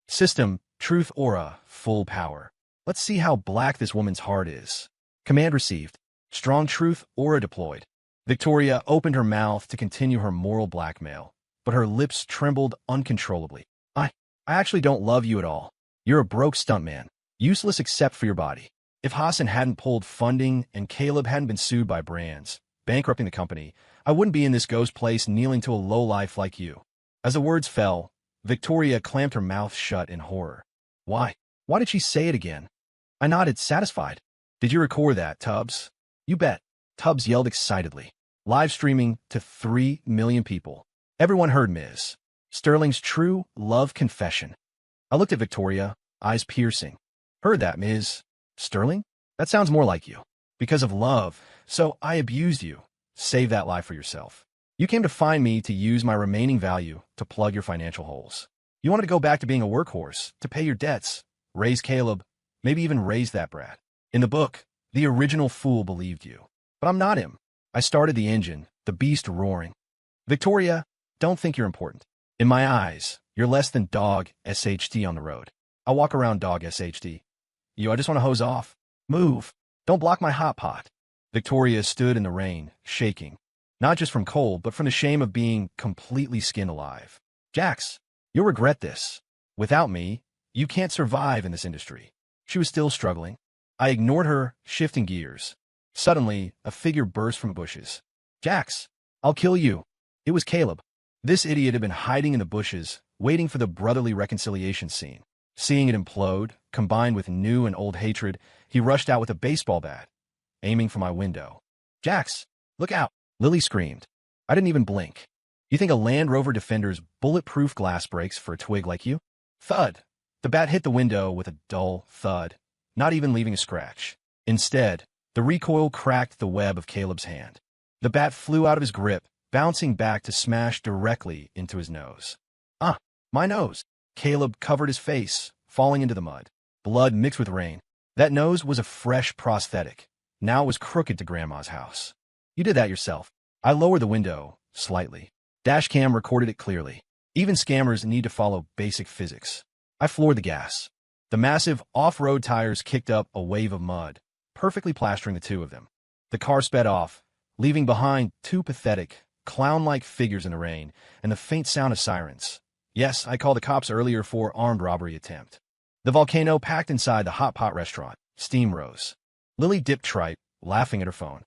System, truth aura, full power. Let's see how black this woman's heart is. Command received. Strong truth aura deployed. Victoria opened her mouth to continue her moral blackmail, but her lips trembled uncontrollably. I actually don't love you at all. You're a broke stuntman, useless except for your body. If Hassan hadn't pulled funding and Caleb hadn't been sued by brands, bankrupting the company, I wouldn't be in this ghost place kneeling to a lowlife like you. As the words fell, Victoria clamped her mouth shut in horror. Why? Why did she say it again? I nodded, satisfied. Did you record that, Tubbs? You bet. Tubbs yelled excitedly. Live streaming to 3 million people. Everyone heard Ms. Sterling's true love confession. I looked at Victoria, eyes piercing. Heard that, Ms. Sterling? That sounds more like you. Because of love, so I abused you. Save that lie for yourself. You came to find me to use my remaining value to plug your financial holes. You wanted to go back to being a workhorse, to pay your debts, raise Caleb, maybe even raise that brat. In the book, the original fool believed you. But I'm not him. I started the engine, the beast roaring. Victoria, don't think you're important. In my eyes, you're less than dog SHD on the road. I walk around dog SHD. I just want to hose off. Move. Don't block my hot pot. Victoria stood in the rain, shaking. Not just from cold, but from the shame of being completely skinned alive. Jax, you'll regret this. Without me, you can't survive in this industry. She was still struggling. I ignored her, shifting gears. Suddenly, a figure burst from bushes. Jax, I'll kill you. It was Caleb. This idiot had been hiding in the bushes, waiting for the brotherly reconciliation scene. Seeing it implode, combined with new and old hatred, he rushed out with a baseball bat, aiming for my window. Jax, look out! Lily screamed. I didn't even blink. You think a Land Rover Defender's bulletproof glass breaks for a twig like you? Thud. The bat hit the window with a dull thud, not even leaving a scratch. Instead, the recoil cracked the web of Caleb's hand. The bat flew out of his grip, bouncing back to smash directly into his nose. Ah, my nose! Caleb covered his face, falling into the mud. Blood mixed with rain. That nose was a fresh prosthetic. Now it was crooked to Grandma's house. You did that yourself. I lowered the window, slightly. Dashcam recorded it clearly. Even scammers need to follow basic physics. I floored the gas. The massive off-road tires kicked up a wave of mud, perfectly plastering the two of them. The car sped off, leaving behind two pathetic, clown-like figures in the rain and the faint sound of sirens. Yes, I called the cops earlier for armed robbery attempt. The volcano packed inside the hot pot restaurant. Steam rose. Lily dipped tripe, laughing at her phone.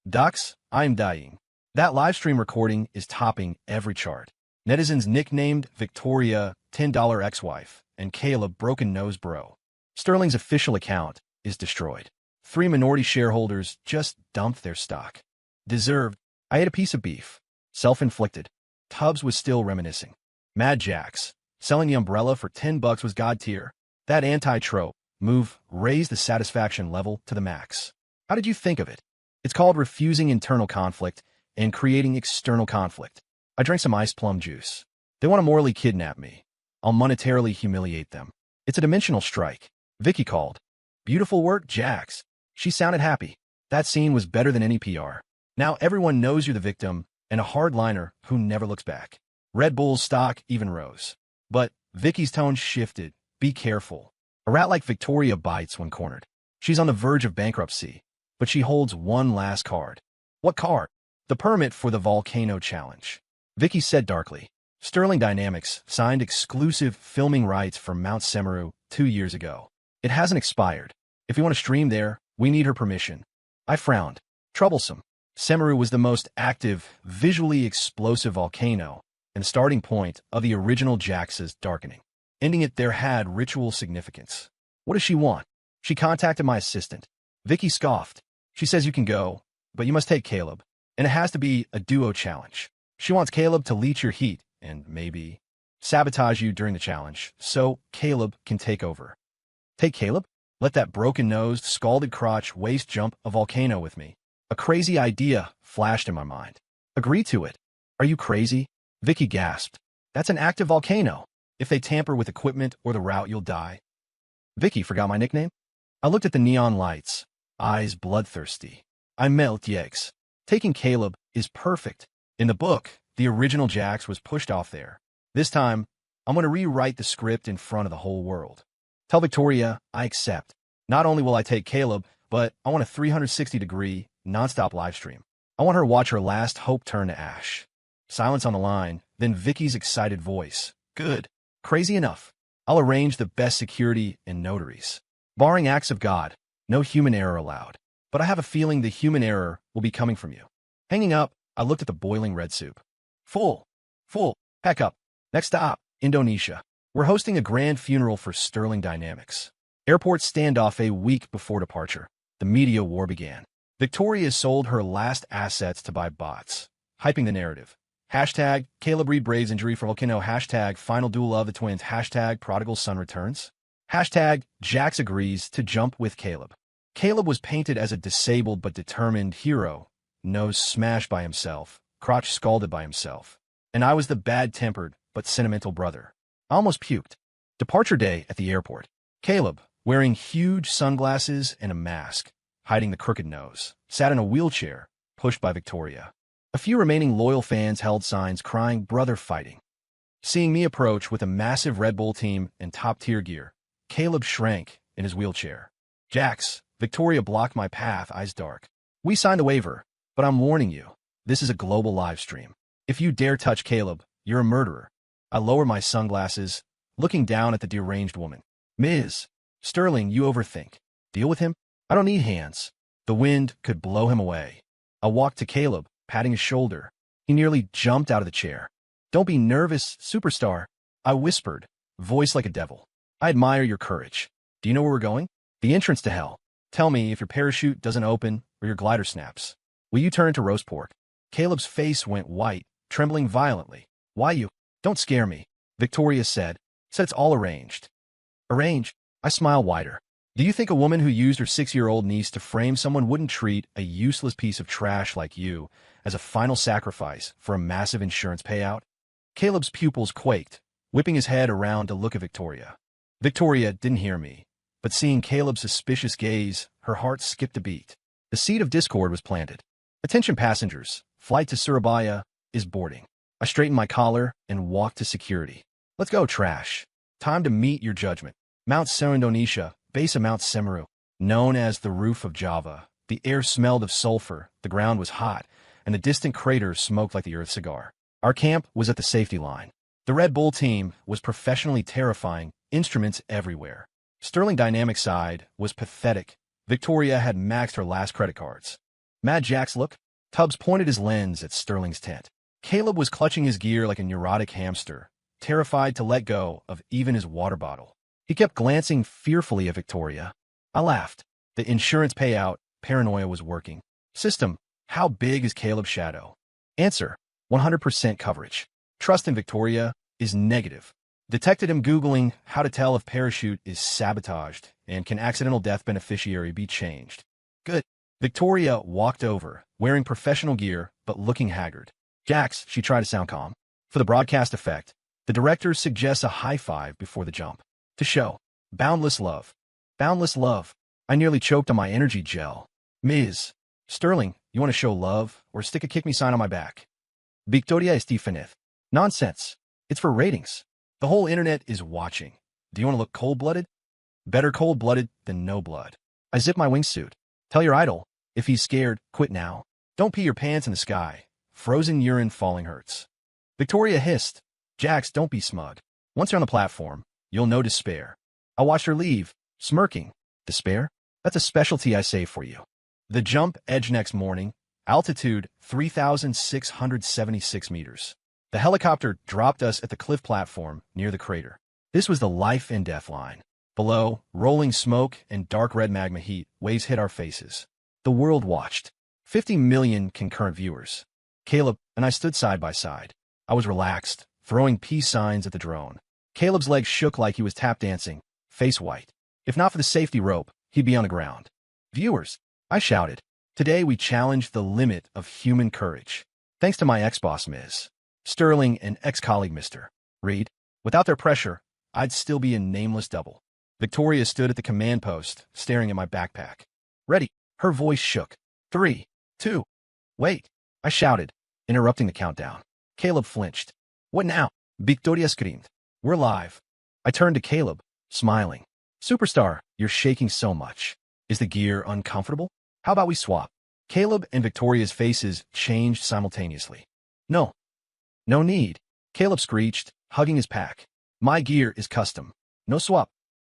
Ducks, I'm dying. That live stream recording is topping every chart. Netizens nicknamed Victoria $10 ex-wife and Caleb Broken Nose Bro. Sterling's official account is destroyed. 3 minority shareholders just dumped their stock. Deserved. I ate a piece of beef. Self-inflicted. Tubbs was still reminiscing. Mad Jax. Selling the umbrella for $10 was god tier. That anti-trope move raised the satisfaction level to the max. How did you think of it? It's called refusing internal conflict and creating external conflict. I drank some iced plum juice. They want to morally kidnap me. I'll monetarily humiliate them. It's a dimensional strike. Vicky called. Beautiful work, Jax. She sounded happy. That scene was better than any PR. Now everyone knows you're the victim and a hardliner who never looks back. Red Bull's stock even rose. But Vicky's tone shifted. Be careful. A rat like Victoria bites when cornered. She's on the verge of bankruptcy, but she holds one last card. What card? The permit for the Volcano Challenge. Vicky said darkly. Sterling Dynamics signed exclusive filming rights for Mount Semeru 2 years ago. It hasn't expired. If we want to stream there, we need her permission. I frowned. Troublesome. Semeru was the most active, visually explosive volcano, and the starting point of the original Jax's darkening. Ending it there had ritual significance. What does she want? She contacted my assistant. Vicky scoffed. She says you can go, but you must take Caleb, and it has to be a duo challenge. She wants Caleb to leech your heat and maybe sabotage you during the challenge, so Caleb can take over. Take Caleb? Let that broken-nosed, scalded crotch waist jump a volcano with me. A crazy idea flashed in my mind. Agree to it. Are you crazy? Vicky gasped. That's an active volcano. If they tamper with equipment or the route, you'll die. Vicky forgot my nickname? I looked at the neon lights, eyes bloodthirsty. I melt yeggs. Taking Caleb is perfect. In the book, the original Jax was pushed off there. This time, I'm going to rewrite the script in front of the whole world. Tell Victoria I accept. Not only will I take Caleb, but I want a 360-degree, non-stop live stream. I want her to watch her last hope turn to ash. Silence on the line, then Vicky's excited voice. Good. Crazy enough. I'll arrange the best security and notaries. Barring acts of God, no human error allowed. But I have a feeling the human error will be coming from you. Hanging up, I looked at the boiling red soup. Full. Pack up. Next stop, Indonesia. We're hosting a grand funeral for Sterling Dynamics. Airport standoff a week before departure. The media war began. Victoria sold her last assets to buy bots, hyping the narrative. Hashtag Caleb Reed Braves injury for Volcano. Hashtag final duel of the twins. Hashtag prodigal son returns. Hashtag Jax agrees to jump with Caleb. Caleb was painted as a disabled but determined hero, nose smashed by himself, crotch scalded by himself. And I was the bad-tempered but sentimental brother. I almost puked. Departure day at the airport. Caleb, wearing huge sunglasses and a mask, hiding the crooked nose, sat in a wheelchair, pushed by Victoria. A few remaining loyal fans held signs crying, "Brother fighting." Seeing me approach with a massive Red Bull team and top-tier gear, Caleb shrank in his wheelchair. Jax, Victoria blocked my path, eyes dark. We signed a waiver, but I'm warning you, this is a global live stream. If you dare touch Caleb, you're a murderer. I lower my sunglasses, looking down at the deranged woman. Ms. Sterling, you overthink. Deal with him? I don't need hands. The wind could blow him away. I walked to Caleb, patting his shoulder. He nearly jumped out of the chair. Don't be nervous, superstar. I whispered, voice like a devil. I admire your courage. Do you know where we're going? The entrance to hell. Tell me if your parachute doesn't open or your glider snaps. Will you turn to roast pork? Caleb's face went white, trembling violently. Why you? Don't scare me, Victoria said. Said it's all arranged. Arranged? I smile wider. Do you think a woman who used her 6-year-old niece to frame someone wouldn't treat a useless piece of trash like you as a final sacrifice for a massive insurance payout? Caleb's pupils quaked, whipping his head around to look at Victoria. Victoria didn't hear me, but seeing Caleb's suspicious gaze, her heart skipped a beat. The seed of discord was planted. Attention passengers, flight to Surabaya is boarding. I straightened my collar and walked to security. Let's go, trash. Time to meet your judgment. Mount Semeru, Indonesia, base of Mount Semeru, known as the roof of Java. The air smelled of sulfur, the ground was hot, and the distant craters smoked like the Earth's cigar. Our camp was at the safety line. The Red Bull team was professionally terrifying, instruments everywhere. Sterling Dynamics' side was pathetic. Victoria had maxed her last credit cards. Mad Jax, look. Tubbs pointed his lens at Sterling's tent. Caleb was clutching his gear like a neurotic hamster, terrified to let go of even his water bottle. He kept glancing fearfully at Victoria. I laughed. The insurance payout paranoia was working. System, how big is Caleb's shadow? Answer, 100% coverage. Trust in Victoria is negative. Detected him Googling how to tell if parachute is sabotaged and can accidental death beneficiary be changed. Good. Victoria walked over, wearing professional gear but looking haggard. Jax, she tried to sound calm. For the broadcast effect, the director suggests a high five before the jump. To show boundless love. Boundless love. I nearly choked on my energy gel. Ms. Sterling, you want to show love or stick a kick me sign on my back? Victoria Estefanez. Nonsense. It's for ratings. The whole internet is watching. Do you want to look cold-blooded? Better cold-blooded than no blood. I zip my wingsuit. Tell your idol, if he's scared, quit now. Don't pee your pants in the sky. Frozen urine falling hurts. Victoria hissed. Jax, don't be smug. Once you're on the platform, you'll know despair. I watched her leave, smirking. Despair? That's a specialty I save for you. The jump edge next morning, altitude 3,676 meters. The helicopter dropped us at the cliff platform near the crater. This was the life and death line. Below, rolling smoke and dark red magma heat, waves hit our faces. The world watched. 50 million concurrent viewers. Caleb and I stood side by side. I was relaxed, throwing peace signs at the drone. Caleb's legs shook like he was tap dancing, face white. If not for the safety rope, he'd be on the ground. Viewers, I shouted. Today we challenged the limit of human courage. Thanks to my ex-boss, Ms. Sterling, and ex-colleague, Mr. Reed. Without their pressure, I'd still be a nameless double. Victoria stood at the command post, staring at my backpack. Ready. Her voice shook. 3, 2, wait, I shouted, interrupting the countdown. Caleb flinched. What now? Victoria screamed. We're live. I turned to Caleb, smiling. Superstar, you're shaking so much. Is the gear uncomfortable? How about we swap? Caleb and Victoria's faces changed simultaneously. No. No need. Caleb screeched, hugging his pack. My gear is custom. No swap.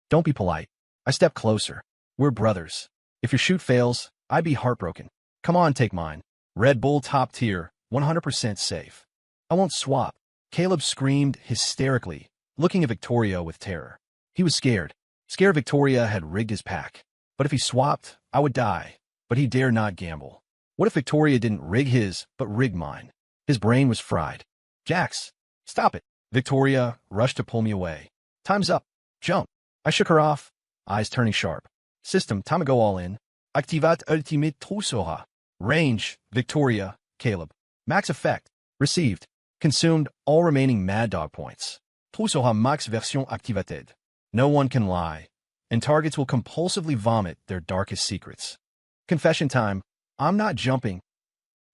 Don't be polite. I stepped closer. We're brothers. If your shoot fails, I'd be heartbroken. Come on, take mine. Red Bull top tier, 100% safe. I won't swap. Caleb screamed hysterically, looking at Victoria with terror. He was scared. Scared Victoria had rigged his pack. But if he swapped, I would die. But he dared not gamble. What if Victoria didn't rig his, but rig mine? His brain was fried. Jax, stop it. Victoria rushed to pull me away. Time's up. Jump. I shook her off, eyes turning sharp. System, time to go all in. Activat ultimate Trusoha. Range, Victoria, Caleb. Max effect. Received. Consumed all remaining Mad Dog points. Trusoha max version activated. No one can lie, and targets will compulsively vomit their darkest secrets. Confession time. I'm not jumping.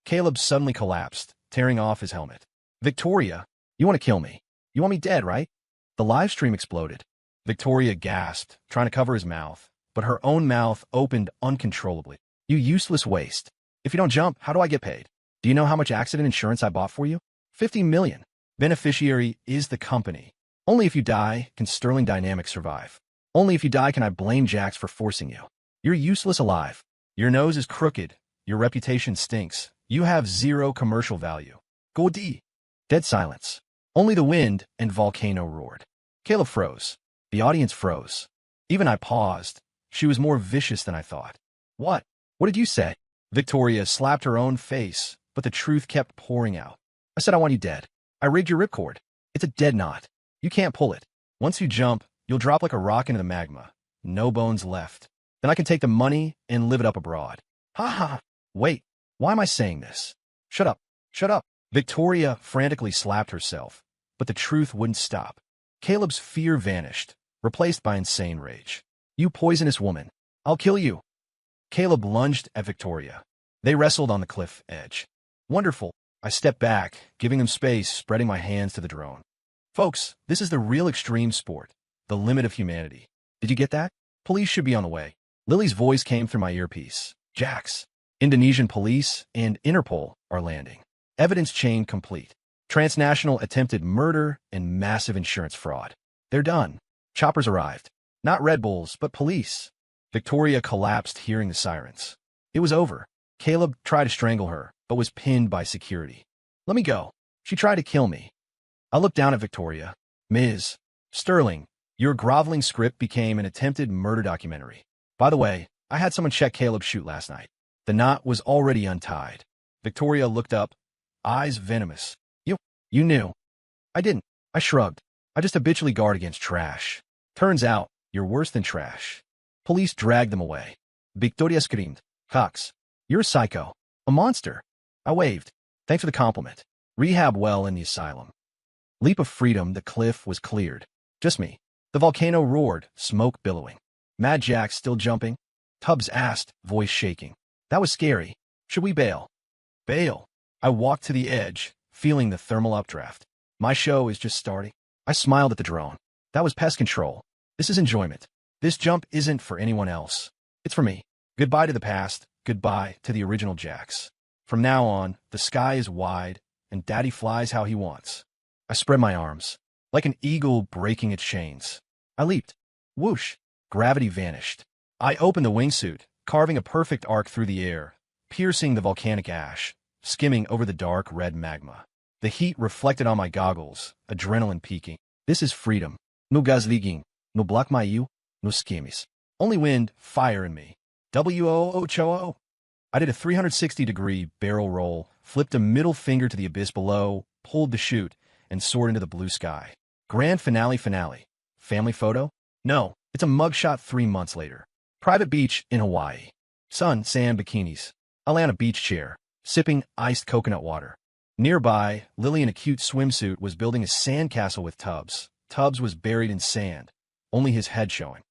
Caleb suddenly collapsed, tearing off his helmet. Victoria, you want to kill me. You want me dead, right? The live stream exploded. Victoria gasped, trying to cover his mouth, but her own mouth opened uncontrollably. You useless waste. If you don't jump, how do I get paid? Do you know how much accident insurance I bought for you? 50 million. Beneficiary is the company. Only if you die can Sterling Dynamics survive. Only if you die can I blame Jax for forcing you. You're useless alive. Your nose is crooked. Your reputation stinks. You have zero commercial value. Go D. Dead silence. Only the wind and volcano roared. Caleb froze. The audience froze. Even I paused. She was more vicious than I thought. What? What did you say? Victoria slapped her own face, but the truth kept pouring out. I said I want you dead. I rigged your ripcord. It's a dead knot. You can't pull it. Once you jump, you'll drop like a rock into the magma. No bones left. Then I can take the money and live it up abroad. Ha ha. Wait. Why am I saying this? Shut up. Shut up. Victoria frantically slapped herself, but the truth wouldn't stop. Caleb's fear vanished, replaced by insane rage. You poisonous woman. I'll kill you. Caleb lunged at Victoria. They wrestled on the cliff edge. Wonderful. I stepped back, giving them space, spreading my hands to the drone. Folks, this is the real extreme sport, the limit of humanity. Did you get that? Police should be on the way. Lily's voice came through my earpiece. Jax. Indonesian police and Interpol are landing. Evidence chain complete. Transnational attempted murder and massive insurance fraud. They're done. Choppers arrived. Not Red Bulls, but police. Victoria collapsed hearing the sirens. It was over. Caleb tried to strangle her, but was pinned by security. Let me go. She tried to kill me. I looked down at Victoria. Ms. Sterling, your groveling script became an attempted murder documentary. By the way, I had someone check Caleb's shoot last night. The knot was already untied. Victoria looked up, eyes venomous. You knew. I didn't. I shrugged. I just habitually guard against trash. Turns out, you're worse than trash. Police dragged them away. Victoria screamed. Cox, you're a psycho. A monster. I waved. Thanks for the compliment. Rehab well in the asylum. Leap of freedom, the cliff was cleared. Just me. The volcano roared, smoke billowing. Mad Jax still jumping? Tubbs asked, voice shaking. That was scary. Should we bail? Bail. I walked to the edge, feeling the thermal updraft. My show is just starting. I smiled at the drone. That was pest control. This is enjoyment. This jump isn't for anyone else. It's for me. Goodbye to the past. Goodbye to the original Jax. From now on, the sky is wide, and Daddy flies how he wants. I spread my arms, like an eagle breaking its chains. I leaped. Whoosh. Gravity vanished. I opened the wingsuit, carving a perfect arc through the air, piercing the volcanic ash, skimming over the dark red magma. The heat reflected on my goggles, adrenaline peaking. This is freedom. No gaslighting, no block my you, no schemes. Only wind, fire in me. W-O-O-Cho-O. I did a 360-degree barrel roll, flipped a middle finger to the abyss below, pulled the chute, and soared into the blue sky. Grand finale. Family photo? No, it's a mugshot 3 months later. Private beach in Hawaii. Sun, sand, bikinis. Atlanta beach chair, sipping iced coconut water. Nearby, Lily in a cute swimsuit was building a sandcastle with Tubbs. Tubbs was buried in sand, only his head showing.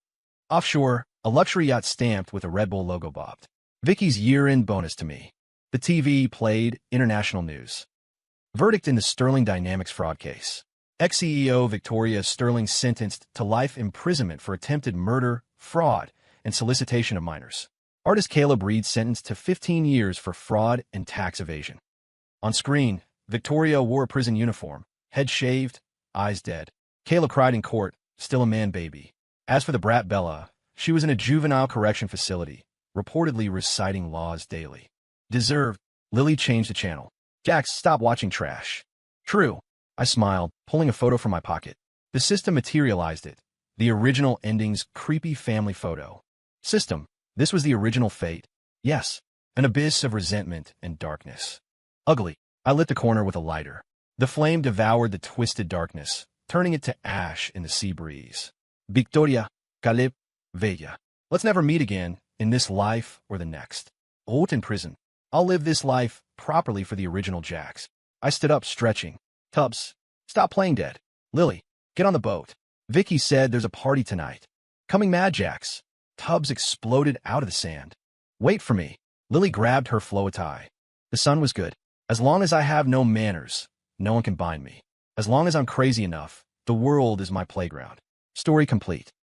Offshore, a luxury yacht stamped with a Red Bull logo bobbed. Vicky's year-end bonus to me. The TV played international news. Verdict in the Sterling Dynamics fraud case. Ex-CEO Victoria Sterling sentenced to life imprisonment for attempted murder, fraud, and solicitation of minors. Artist Caleb Reed sentenced to 15 years for fraud and tax evasion. On screen, Victoria wore a prison uniform, head shaved, eyes dead. Caleb cried in court, still a man baby. As for the brat Bella, she was in a juvenile correction facility, reportedly reciting laws daily. Deserved. Lily changed the channel. Jax, stop watching trash. True. I smiled, pulling a photo from my pocket. The system materialized it. The original ending's creepy family photo. System. This was the original fate. Yes. An abyss of resentment and darkness. Ugly. I lit the corner with a lighter. The flame devoured the twisted darkness, turning it to ash in the sea breeze. Victoria, Caleb, Vega. Let's never meet again, in this life or the next. Out in prison. I'll live this life properly for the original Jax. I stood up, stretching. Tubbs, stop playing dead. Lily, get on the boat. Vicky said there's a party tonight. Coming mad, Jax. Tubbs exploded out of the sand. Wait for me. Lily grabbed her flow tie. The sun was good. As long as I have no manners, no one can bind me. As long as I'm crazy enough, the world is my playground. Story complete.